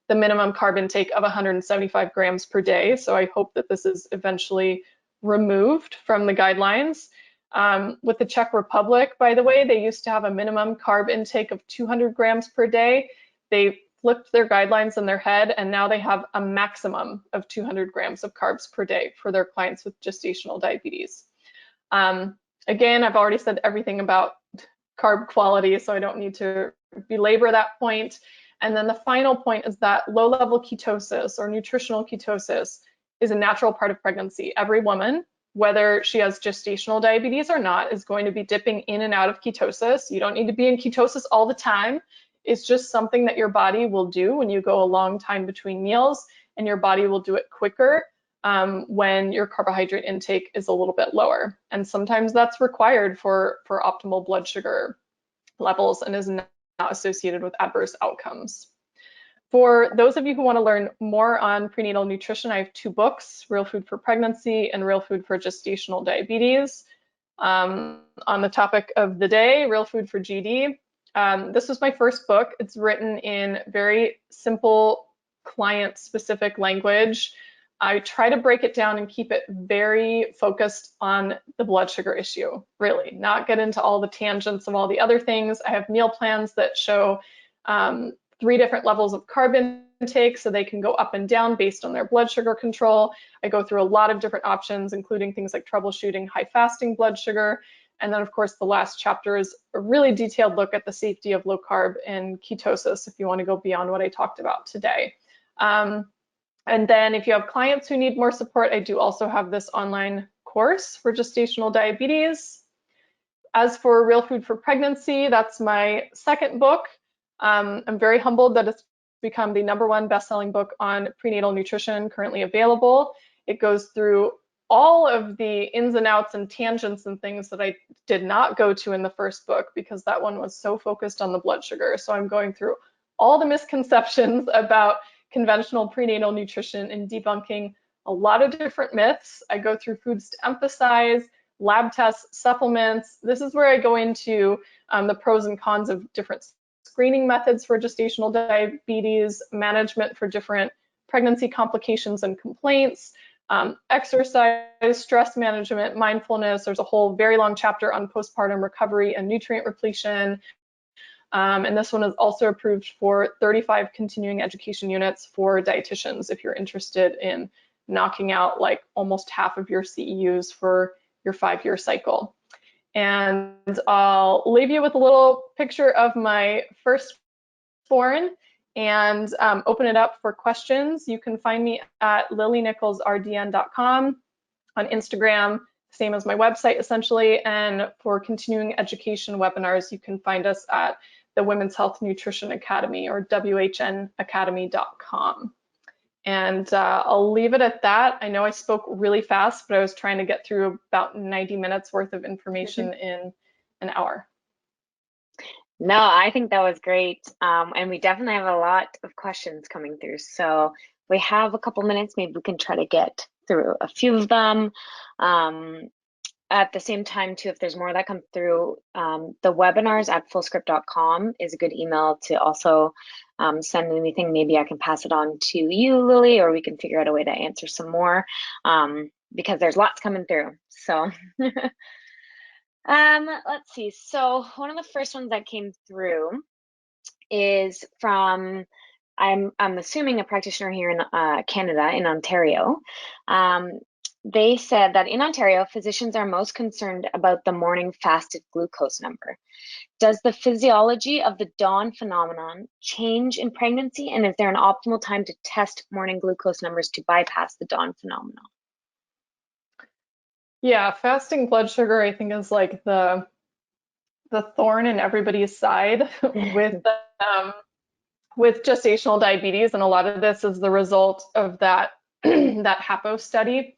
the minimum carb intake of 175 grams per day. So I hope that this is eventually removed from the guidelines. With the Czech Republic, by the way, they used to have a minimum carb intake of 200 grams per day. They flipped their guidelines in their head, and now they have a maximum of 200 grams of carbs per day for their clients with gestational diabetes. Again, I've already said everything about carb quality, so I don't need to belabor that point. And then the final point is that low-level ketosis or nutritional ketosis is a natural part of pregnancy. Every woman, whether she has gestational diabetes or not, is going to be dipping in and out of ketosis. You don't need to be in ketosis all the time. It's just something that your body will do when you go a long time between meals, and your body will do it quicker when your carbohydrate intake is a little bit lower. And sometimes that's required for optimal blood sugar levels and is not associated with adverse outcomes. For those of you who want to learn more on prenatal nutrition, I have 2 books, Real Food for Pregnancy and Real Food for Gestational Diabetes. On the topic of the day, Real Food for GD. This was my first book. It's written in very simple, client-specific language. I try to break it down and keep it very focused on the blood sugar issue, really, not get into all the tangents of all the other things. I have meal plans that show 3 different levels of carb intake, so they can go up and down based on their blood sugar control. I go through a lot of different options, including things like troubleshooting high fasting blood sugar. And then, of course, the last chapter is a really detailed look at the safety of low carb and ketosis, if you want to go beyond what I talked about today. And then if you have clients who need more support, I do also have this online course for gestational diabetes. As for Real Food for Pregnancy, that's my second book. I'm very humbled that it's become the #1 best-selling book on prenatal nutrition currently available. It goes through all of the ins and outs and tangents and things that I did not go to in the first book, because that one was so focused on the blood sugar. So I'm going through all the misconceptions about conventional prenatal nutrition and debunking a lot of different myths. I go through foods to emphasize, lab tests, supplements. This is where I go into the pros and cons of different screening methods for gestational diabetes, management for different pregnancy complications and complaints, exercise, stress management, mindfulness. There's a whole very long chapter on postpartum recovery and nutrient repletion. And this one is also approved for 35 continuing education units for dietitians if you're interested in knocking out like almost half of your CEUs for your 5-year cycle. And I'll leave you with a little picture of my firstborn and open it up for questions. You can find me at lilynicholsrdn.com, on Instagram, same as my website essentially. And for continuing education webinars, you can find us at the Women's Health Nutrition Academy, or WHNacademy.com. And I'll leave it at that. I know I spoke really fast, but I was trying to get through about 90 minutes worth of information in an hour. No, I think that was great. And we definitely have a lot of questions coming through. So we have a couple minutes, maybe we can try to get through a few of them. At the same time, too, if there's more that come through, the webinars at fullscript.com is a good email to also send me anything. Maybe I can pass it on to you, Lily, or we can figure out a way to answer some more because there's lots coming through. So let's see. So one of the first ones that came through is from, I'm assuming, a practitioner here in Canada, in Ontario. They said that in Ontario, physicians are most concerned about the morning fasted glucose number. Does the physiology of the dawn phenomenon change in pregnancy, and is there an optimal time to test morning glucose numbers to bypass the dawn phenomenon? Yeah, fasting blood sugar, I think, is like the thorn in everybody's side with gestational diabetes, and a lot of this is the result of that that HAPO study.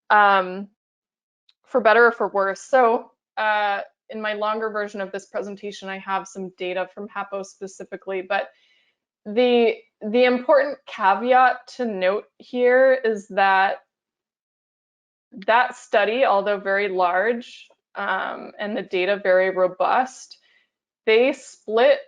For better or for worse. So in my longer version of this presentation, I have some data from HAPO specifically, but the important caveat to note here is that that study, although very large and the data very robust, they split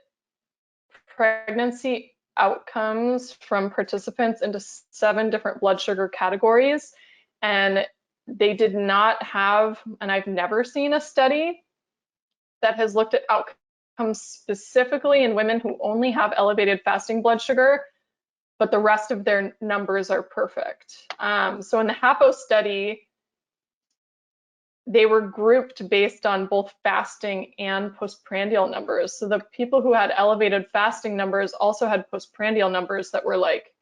pregnancy outcomes from participants into 7 different blood sugar categories. And they did not have, and I've never seen a study that has looked at outcomes specifically in women who only have elevated fasting blood sugar, but the rest of their numbers are perfect. So in the HAPO study, they were grouped based on both fasting and postprandial numbers. So the people who had elevated fasting numbers also had postprandial numbers that were like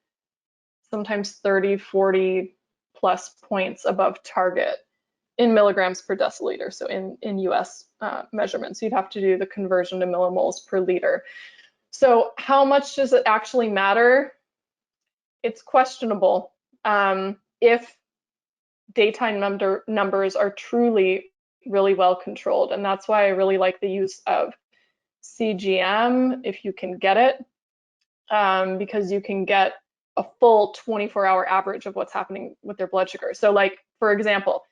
sometimes 30, 40 plus points above target in milligrams per deciliter, so in US measurements. You'd have to do the conversion to millimoles per liter. So how much does it actually matter? It's questionable if daytime numbers are truly really well controlled, and that's why I really like the use of CGM if you can get it, because you can get a full 24-hour average of what's happening with their blood sugar. So like, for example,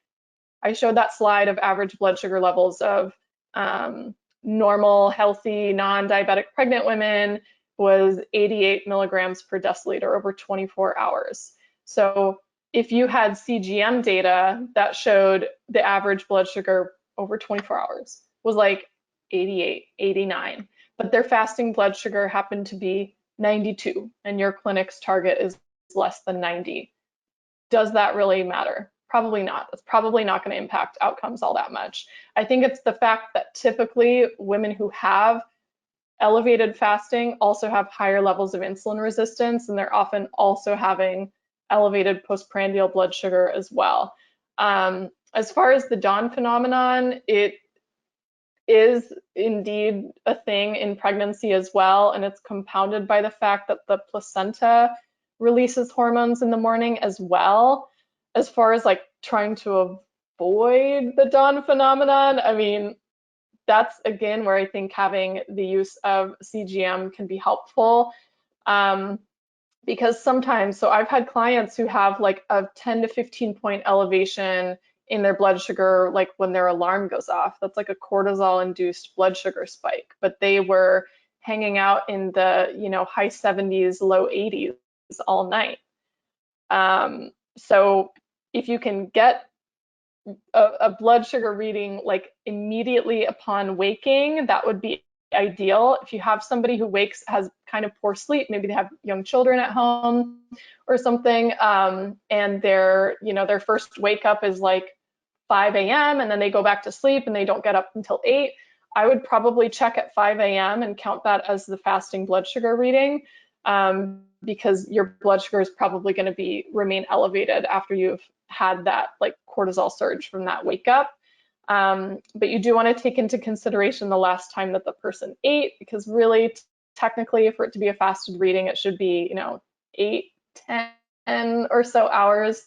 I showed that slide of average blood sugar levels of normal, healthy, non-diabetic pregnant women was 88 milligrams per deciliter over 24 hours. So if you had CGM data that showed the average blood sugar over 24 hours was like 88, 89, but their fasting blood sugar happened to be 92 and your clinic's target is less than 90. Does that really matter? Probably not. It's probably not going to impact outcomes all that much. I think it's the fact that typically women who have elevated fasting also have higher levels of insulin resistance, and they're often also having elevated postprandial blood sugar as well. As far as the dawn phenomenon, it is indeed a thing in pregnancy as well, and it's compounded by the fact that the placenta releases hormones in the morning as well. As far as like trying to avoid the dawn phenomenon, I mean, that's again where I think having the use of CGM can be helpful. because sometimes, so I've had clients who have like a 10 to 15 point elevation in their blood sugar, like when their alarm goes off. That's like a cortisol induced blood sugar spike, but they were hanging out in the, high 70s, low 80s all night. So if you can get a blood sugar reading like immediately upon waking, that would be ideal. If you have somebody who has kind of poor sleep, maybe they have young children at home or something, and their first wake up is like 5 a.m. and then they go back to sleep and they don't get up until 8, I would probably check at 5 a.m. and count that as the fasting blood sugar reading, because your blood sugar is probably going to remain elevated after you've had that like cortisol surge from that wake up. But you do want to take into consideration the last time that the person ate, because really, technically, for it to be a fasted reading, it should be, 8, 10 or so hours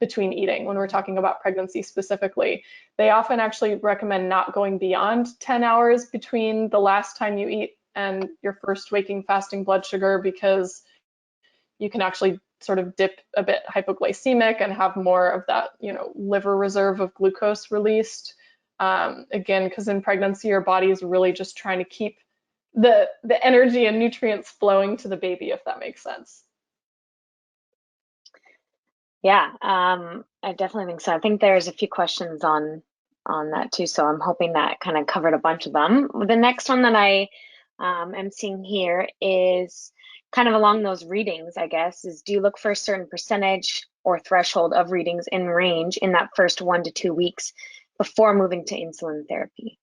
between eating. When we're talking about pregnancy specifically, they often actually recommend not going beyond 10 hours between the last time you eat and your first waking fasting blood sugar, because you can actually sort of dip a bit hypoglycemic and have more of that, liver reserve of glucose released. Again, because in pregnancy, your body is really just trying to keep the energy and nutrients flowing to the baby, if that makes sense. Yeah, I definitely think so. I think there's a few questions on that too, so I'm hoping that kind of covered a bunch of them. The next one that I am seeing here is kind of along those readings, I guess, is do you look for a certain percentage or threshold of readings in range in that first 1 to 2 weeks before moving to insulin therapy?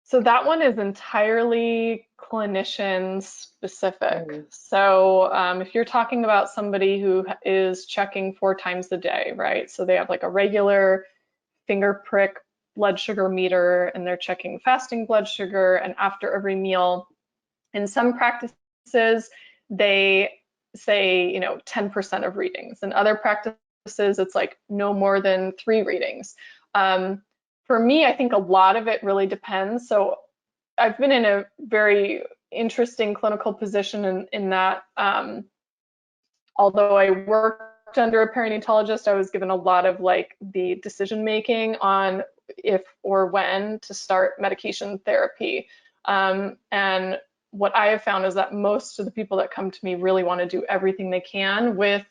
So that one is entirely clinician specific. So if you're talking about somebody who is checking 4 times a day, right? So they have like a regular finger prick blood sugar meter and they're checking fasting blood sugar and after every meal. In some practices, they say, 10% of readings. In other practices, it's like no more than 3 readings. For me, I think a lot of it really depends. So I've been in a very interesting clinical position in that, although I worked under a perinatologist, I was given a lot of like the decision making on if or when to start medication therapy. And what I have found is that most of the people that come to me really want to do everything they can with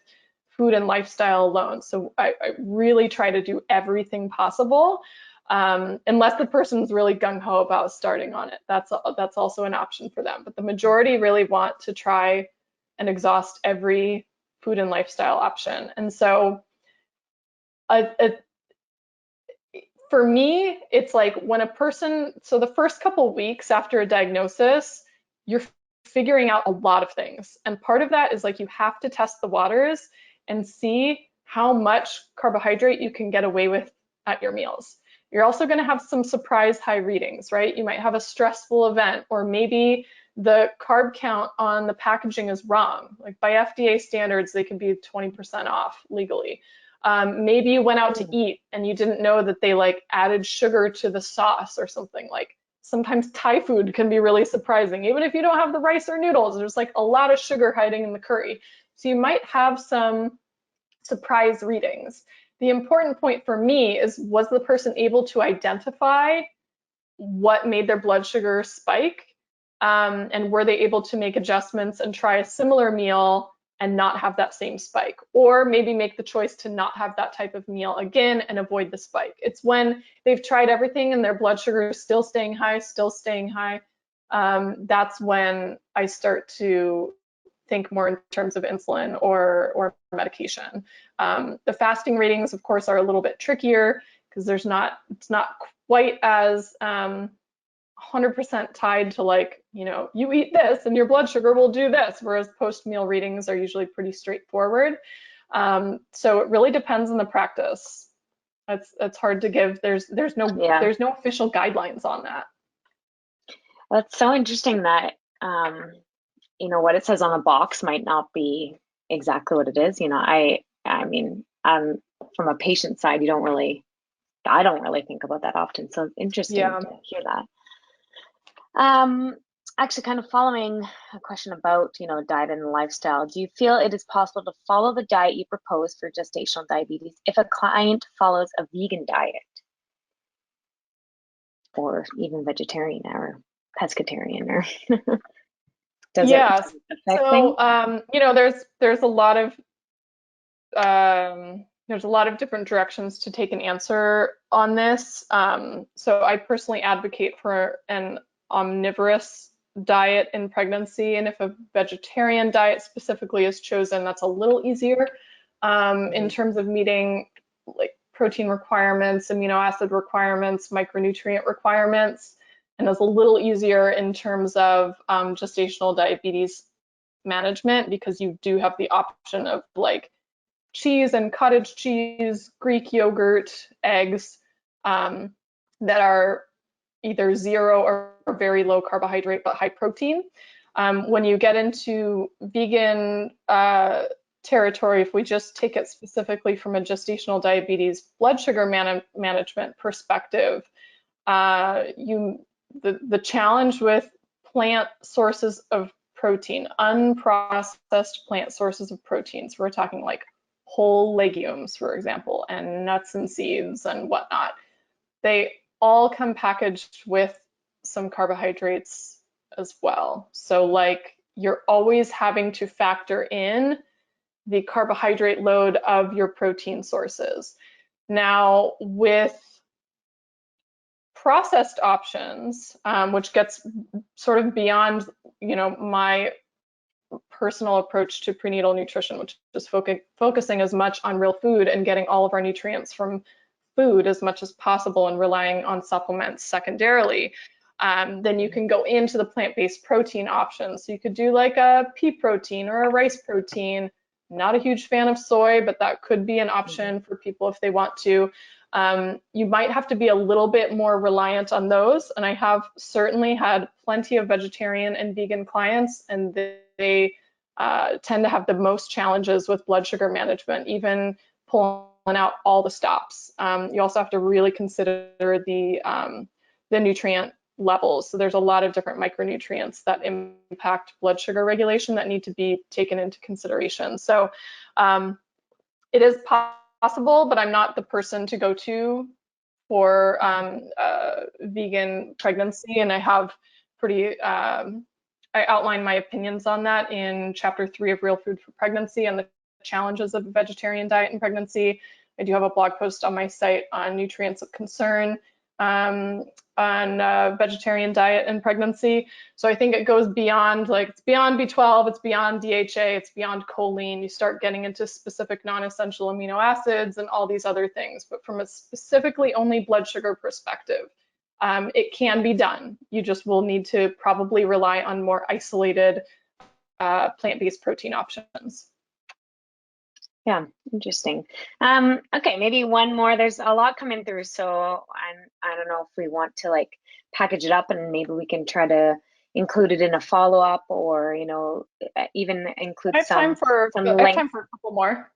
food and lifestyle alone. So I really try to do everything possible, unless the person's really gung-ho about starting on it. That's also an option for them. But the majority really want to try and exhaust every food and lifestyle option. And so for me, it's like when a person, so the first couple of weeks after a diagnosis, you're figuring out a lot of things. And part of that is like you have to test the waters and see how much carbohydrate you can get away with at your meals. You're also going to have some surprise high readings, right? You might have a stressful event, or maybe the carb count on the packaging is wrong. Like by FDA standards, they can be 20% off legally. Maybe you went out to eat and you didn't know that they like added sugar to the sauce or something. Like sometimes Thai food can be really surprising. Even if you don't have the rice or noodles, there's like a lot of sugar hiding in the curry. So you might have some surprise readings. The important point for me is, was the person able to identify what made their blood sugar spike? And were they able to make adjustments and try a similar meal and not have that same spike? Or maybe make the choice to not have that type of meal again and avoid the spike. It's when they've tried everything and their blood sugar is still staying high, that's when I start to think more in terms of insulin or medication. The fasting readings, of course, are a little bit trickier because it's not quite as 100% tied to like, you eat this and your blood sugar will do this, whereas post-meal readings are usually pretty straightforward. So it really depends on the practice. It's hard to give. There's no official guidelines on that. Well, it's so interesting that what it says on the box might not be exactly what it is. I mean, from a patient side, I don't really think about that often. So it's interesting to hear that. actually kind of following a question about, diet and lifestyle, do you feel it is possible to follow the diet you propose for gestational diabetes if a client follows a vegan diet or even vegetarian or pescatarian, or does it Yes. affect things? So, there's a lot of different directions to take an answer on this. So I personally advocate for an omnivorous diet in pregnancy, and if a vegetarian diet specifically is chosen, that's a little easier in terms of meeting like protein requirements, amino acid requirements, micronutrient requirements, and it's a little easier in terms of gestational diabetes management, because you do have the option of like cheese and cottage cheese, Greek yogurt, eggs that are either zero or very low carbohydrate but high protein. When you get into vegan territory, if we just take it specifically from a gestational diabetes blood sugar management perspective, the challenge with plant sources of protein, unprocessed plant sources of proteins, we're talking like whole legumes, for example, and nuts and seeds and whatnot, they all come packaged with some carbohydrates as well. So like you're always having to factor in the carbohydrate load of your protein sources. Now with processed options, which gets sort of beyond, my personal approach to prenatal nutrition, which is focusing as much on real food and getting all of our nutrients from food as much as possible and relying on supplements secondarily. Then you can go into the plant-based protein options. So you could do like a pea protein or a rice protein. Not a huge fan of soy, but that could be an option for people if they want to. You might have to be a little bit more reliant on those. And I have certainly had plenty of vegetarian and vegan clients, and they tend to have the most challenges with blood sugar management, even pulling out all the stops. You also have to really consider the nutrient levels. So there's a lot of different micronutrients that impact blood sugar regulation that need to be taken into consideration. So it is possible, but I'm not the person to go to for vegan pregnancy, and I have I outline my opinions on that in chapter 3 of Real Food for Pregnancy and the challenges of a vegetarian diet in pregnancy. I do have a blog post on my site on nutrients of concern on vegetarian diet in pregnancy. So I think it goes beyond, like, it's beyond B12, it's beyond DHA, it's beyond choline. You start getting into specific non-essential amino acids and all these other things. But from a specifically only blood sugar perspective, it can be done. You just will need to probably rely on more isolated plant-based protein options. Yeah, interesting. Okay, maybe one more. There's a lot coming through, so I don't know if we want to like package it up and maybe we can try to include it in a follow-up, or even include I have time for a couple more.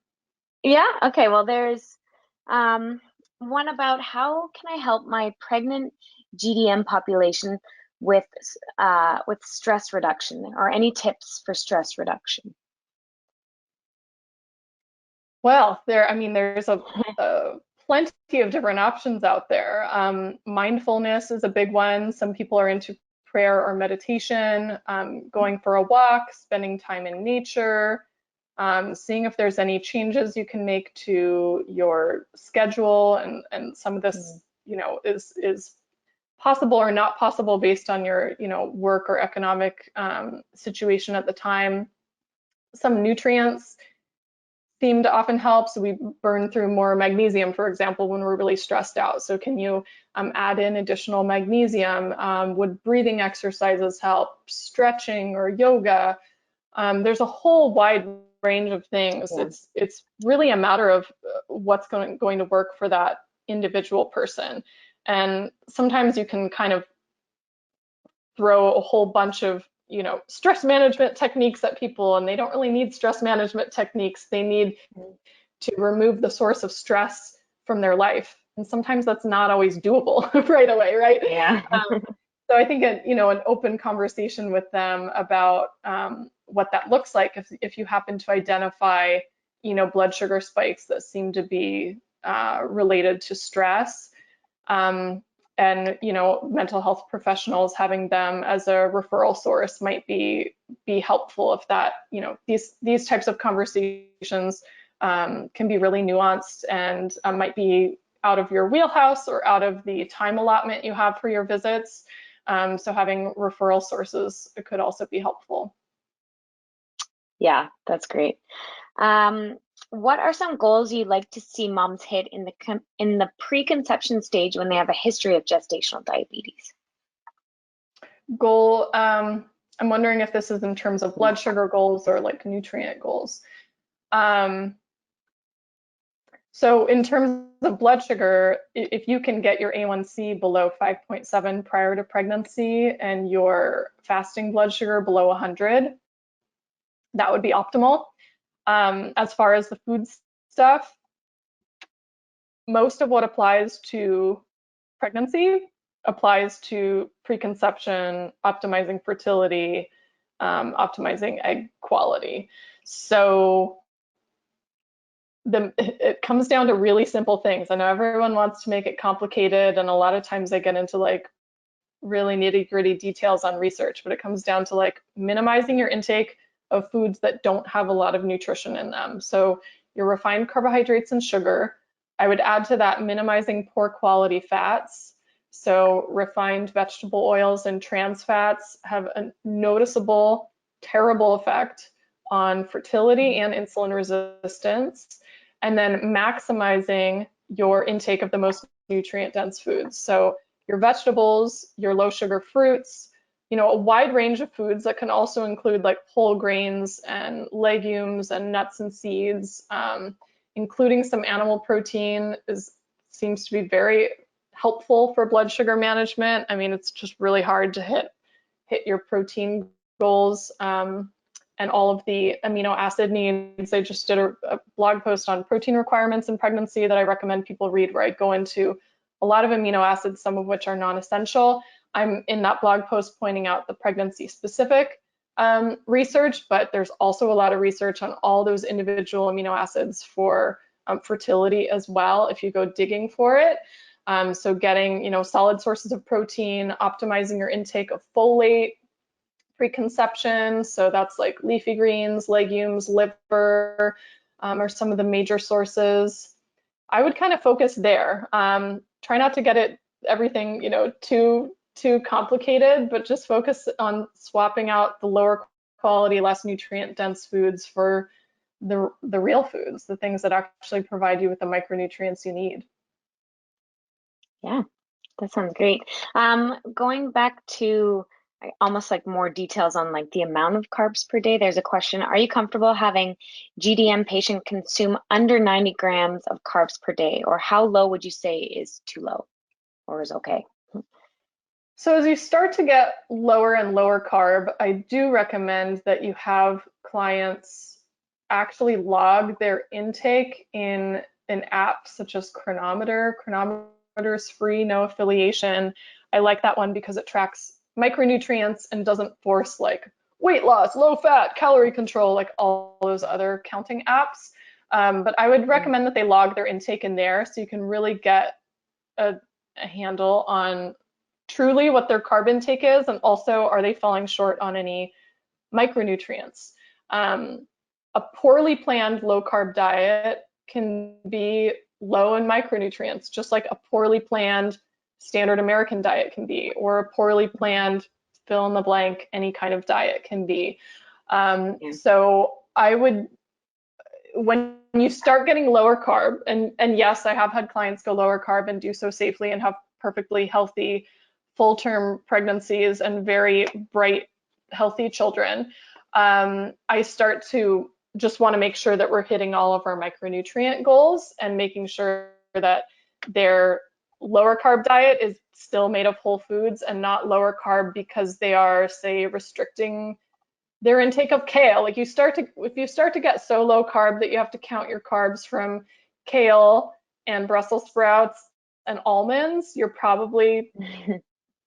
Yeah, okay. Well, there's one about how can I help my pregnant GDM population with stress reduction, or any tips for stress reduction? Well, there's a plenty of different options out there. Mindfulness is a big one. Some people are into prayer or meditation, going for a walk, spending time in nature, seeing if there's any changes you can make to your schedule, and some of this, is possible or not possible based on your, work or economic situation at the time. Some nutrients seem to often help. So we burn through more magnesium, for example, when we're really stressed out. So can you add in additional magnesium? Would breathing exercises help? Stretching or yoga? There's a whole wide range of things. Yeah. It's really a matter of what's going to work for that individual person. And sometimes you can kind of throw a whole bunch of stress management techniques at people, and they don't really need stress management techniques. They need to remove the source of stress from their life. And sometimes that's not always doable right away, right? Yeah. So I think an open conversation with them about what that looks like if you happen to identify blood sugar spikes that seem to be related to stress, and mental health professionals having them as a referral source might be helpful if that these types of conversations can be really nuanced and might be out of your wheelhouse or out of the time allotment you have for your visits. So having referral sources could also be helpful. Yeah, that's great. What are some goals you'd like to see moms hit in the preconception stage when they have a history of gestational diabetes? Goal, I'm wondering if this is in terms of blood sugar goals or like nutrient goals. So in terms of blood sugar, if you can get your A1C below 5.7 prior to pregnancy and your fasting blood sugar below 100, that would be optimal. As far as the food stuff, most of what applies to pregnancy applies to preconception, optimizing fertility, optimizing egg quality. So it comes down to really simple things. I know everyone wants to make it complicated, and a lot of times they get into like really nitty-gritty details on research, but it comes down to like minimizing your intake of foods that don't have a lot of nutrition in them. So your refined carbohydrates and sugar. I would add to that minimizing poor quality fats. So refined vegetable oils and trans fats have a noticeable, terrible effect on fertility and insulin resistance. And then maximizing your intake of the most nutrient dense foods. So your vegetables, your low sugar fruits, a wide range of foods that can also include like whole grains and legumes and nuts and seeds, including some animal protein seems to be very helpful for blood sugar management. I mean, it's just really hard to hit your protein goals and all of the amino acid needs. I just did a blog post on protein requirements in pregnancy that I recommend people read, where I go into a lot of amino acids, some of which are non-essential. I'm in that blog post pointing out the pregnancy specific research, but there's also a lot of research on all those individual amino acids for fertility as well, if you go digging for it. So getting, solid sources of protein, optimizing your intake of folate, preconception. So that's like leafy greens, legumes, liver are some of the major sources. I would kind of focus there. Try not to get everything, too complicated, but just focus on swapping out the lower quality, less nutrient dense foods for the real foods, the things that actually provide you with the micronutrients you need. Yeah, that sounds great. Going back to almost like more details on like the amount of carbs per day, there's a question: are you comfortable having GDM patient consume under 90 grams of carbs per day, or how low would you say is too low or is okay? So as you start to get lower and lower carb, I do recommend that you have clients actually log their intake in an app such as Chronometer. Chronometer is free, no affiliation. I like that one because it tracks micronutrients and doesn't force like weight loss, low fat, calorie control, like all those other counting apps. But I would recommend that they log their intake in there so you can really get a handle on truly what their carb intake is, and also are they falling short on any micronutrients. A poorly planned low carb diet can be low in micronutrients, just like a poorly planned standard American diet can be, or a poorly planned fill in the blank any kind of diet can be. So I would, when you start getting lower carb, and yes, I have had clients go lower carb and do so safely and have perfectly healthy full-term pregnancies and very bright, healthy children, I start to just want to make sure that we're hitting all of our micronutrient goals and making sure that their lower carb diet is still made of whole foods and not lower carb because they are, say, restricting their intake of kale. Like if you start to get so low carb that you have to count your carbs from kale and Brussels sprouts and almonds, you're probably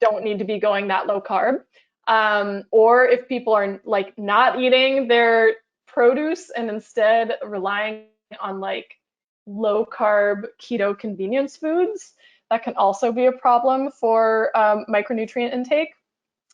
don't need to be going that low carb. Or if people are like not eating their produce and instead relying on like low carb keto convenience foods, that can also be a problem for micronutrient intake.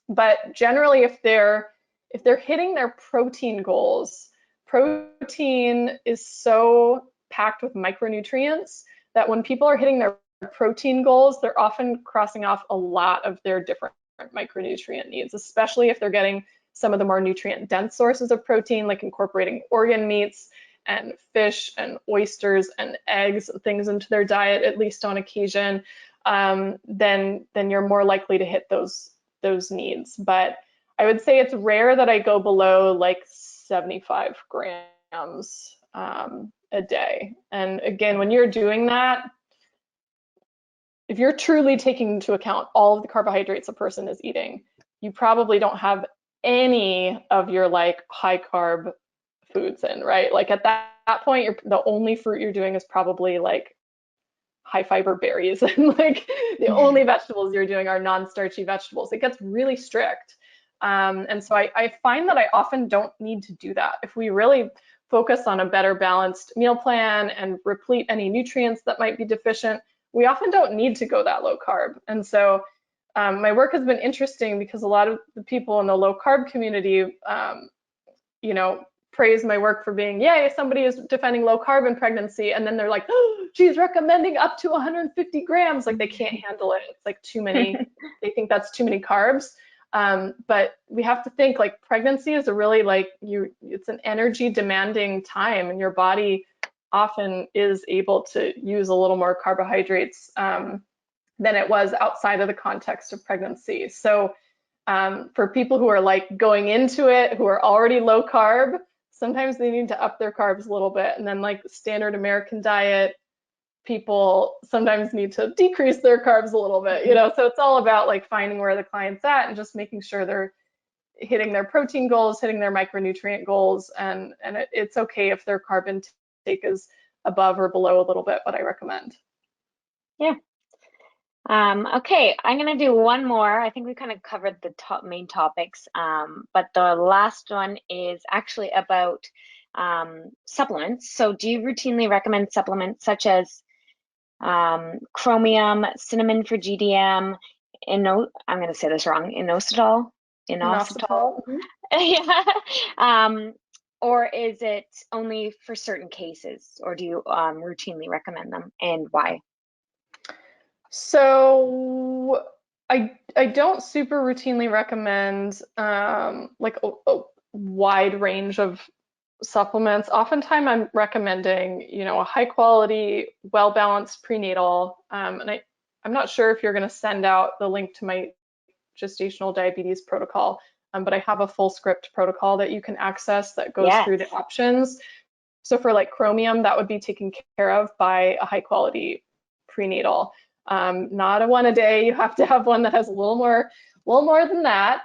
But generally, if they're hitting their protein goals, protein is so packed with micronutrients that when people are hitting their protein goals, they're often crossing off a lot of their different micronutrient needs, especially if they're getting some of the more nutrient dense sources of protein, like incorporating organ meats and fish and oysters and eggs and things into their diet, at least on occasion. Then you're more likely to hit those needs. But I would say it's rare that I go below like 75 grams a day. And again, when you're doing that, if you're truly taking into account all of the carbohydrates a person is eating, you probably don't have any of your like high carb foods in, right? Like at that point, the only fruit you're doing is probably like high fiber berries, and like the only vegetables you're doing are non-starchy vegetables. It gets really strict. And so I find that I often don't need to do that. If we really focus on a better balanced meal plan and replete any nutrients that might be deficient, we often don't need to go that low carb. And so my work has been interesting because a lot of the people in the low carb community, you know, praise my work for being, yay, somebody is defending low carb in pregnancy. And then they're like, oh, she's recommending up to 150 grams. Like they can't handle it. It's like too many. They think that's too many carbs. But we have to think like pregnancy is a really like it's an energy demanding time, and your body often is able to use a little more carbohydrates than it was outside of the context of pregnancy. So for people who are like going into it, who are already low carb, sometimes they need to up their carbs a little bit. And then like the standard American diet, people sometimes need to decrease their carbs a little bit, you know? So it's all about like finding where the client's at and just making sure they're hitting their protein goals, hitting their micronutrient goals. And it's okay if their carb intake is above or below a little bit what I recommend. Yeah. Okay, I'm gonna do one more. I think we kind of covered the main topics, but the last one is actually about supplements. So do you routinely recommend supplements such as chromium, cinnamon for GDM, I'm gonna say this wrong, inositol? Inositol. Yeah. Or is it only for certain cases, or do you routinely recommend them, and why? So I don't super routinely recommend like a wide range of supplements. Oftentimes I'm recommending, you know, a high quality, well balanced prenatal. And I'm not sure if you're going to send out the link to my gestational diabetes protocol, but I have a Fullscript protocol that you can access that goes through the options. So for like chromium, that would be taken care of by a high quality prenatal. Not a one a day. You have to have one that has a little more than that.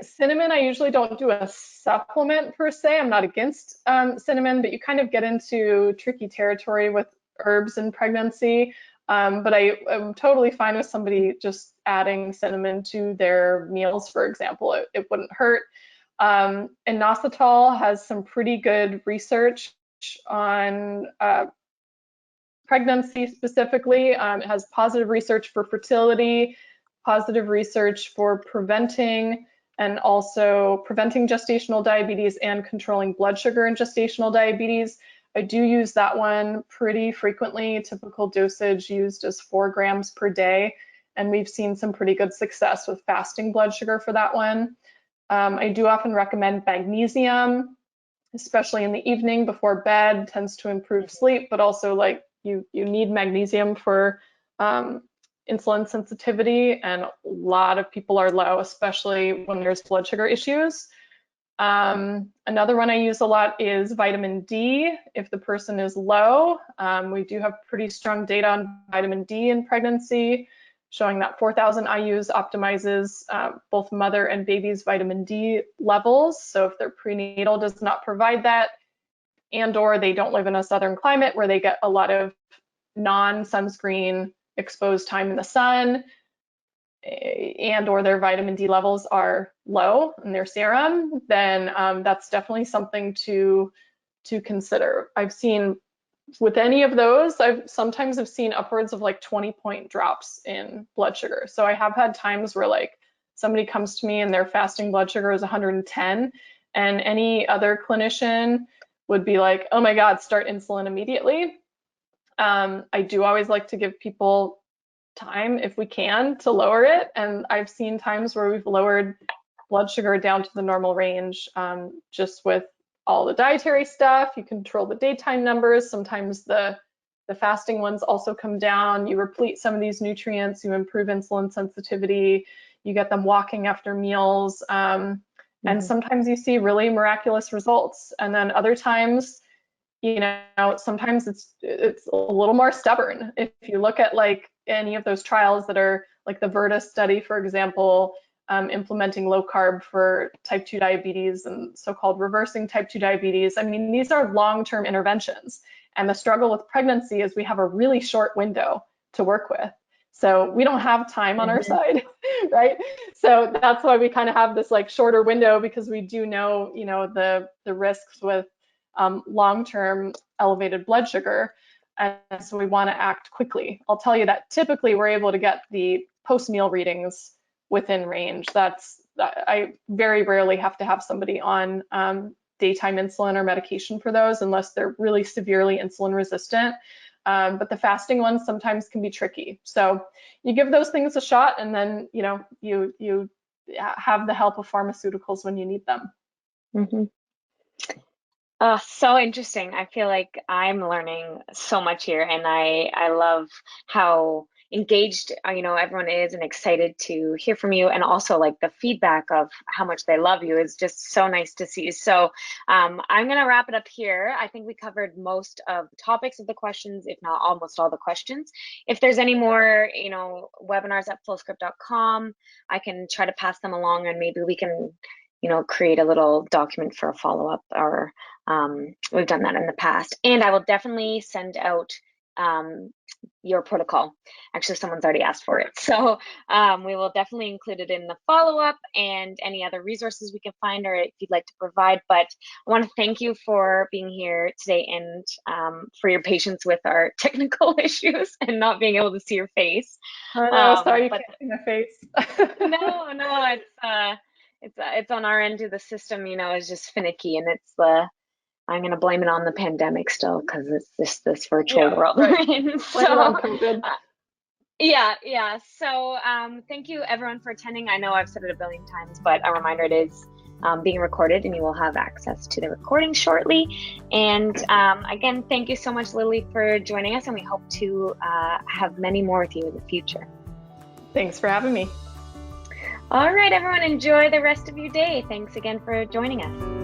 Cinnamon, I usually don't do a supplement per se. I'm not against cinnamon, but you kind of get into tricky territory with herbs in pregnancy. But I'm totally fine with somebody just adding cinnamon to their meals, for example. It wouldn't hurt. Inositol has some pretty good research on pregnancy specifically. It has positive research for fertility, positive research for preventing and also preventing gestational diabetes and controlling blood sugar in gestational diabetes. I do use that one pretty frequently. Typical dosage used is 4 grams per day, and we've seen some pretty good success with fasting blood sugar for that one. I do often recommend magnesium, especially in the evening before bed. Tends to improve sleep, but also like you need magnesium for insulin sensitivity, and a lot of people are low, especially when there's blood sugar issues. Another one I use a lot is vitamin D if the person is low. We do have pretty strong data on vitamin D in pregnancy, showing that 4,000 IUs optimizes both mother and baby's vitamin D levels. So if their prenatal does not provide that, and or they don't live in a southern climate where they get a lot of non-sunscreen exposed time in the sun, and or their vitamin D levels are low in their serum, then that's definitely something to consider. I've seen with any of those, I've sometimes have seen upwards of like 20-point drops in blood sugar. So I have had times where like somebody comes to me and their fasting blood sugar is 110, and any other clinician would be like, oh my God, start insulin immediately. I do always like to give people time, if we can, to lower it. And I've seen times where we've lowered blood sugar down to the normal range just with all the dietary stuff. You control the daytime numbers. Sometimes the fasting ones also come down. You replete some of these nutrients, you improve insulin sensitivity, you get them walking after meals. And sometimes you see really miraculous results. And then other times, you know, sometimes it's a little more stubborn. If you look at like any of those trials that are like the Virtus study, for example, implementing low carb for type 2 diabetes and so-called reversing type 2 diabetes. I mean, these are long-term interventions. And the struggle with pregnancy is we have a really short window to work with. So we don't have time on our side, right? So that's why we kind of have this like shorter window, because we do know, you know, the risks with long-term elevated blood sugar. And so we want to act quickly. I'll tell you that typically we're able to get the post-meal readings within range. I very rarely have to have somebody on daytime insulin or medication for those unless they're really severely insulin resistant. But the fasting ones sometimes can be tricky. So you give those things a shot, and then, you know, you have the help of pharmaceuticals when you need them. So interesting. I feel like I'm learning so much here, and I love how engaged, you know, everyone is and excited to hear from you, and also like the feedback of how much they love you is just so nice to see. So I'm gonna wrap it up here. I think we covered most of the topics of the questions, if not almost all the questions. If there's any more, you know, webinars at fullscript.com, I can try to pass them along, and maybe we can, you know, create a little document for a follow-up, or we've done that in the past. And I will definitely send out your protocol. Actually, someone's already asked for it. So we will definitely include it in the follow-up and any other resources we can find, or if you'd like to provide. But I want to thank you for being here today, and for your patience with our technical issues and not being able to see your face. I know, sorry you can't see my face. No, it's on our end of the system, you know, it's just finicky, and I'm going to blame it on the pandemic still, because it's just this virtual world we're in. So, yeah. So thank you everyone for attending. I know I've said it a billion times, but a reminder, it is being recorded, and you will have access to the recording shortly. And again, thank you so much, Lily, for joining us, and we hope to have many more with you in the future. Thanks for having me. All right, everyone, enjoy the rest of your day. Thanks again for joining us.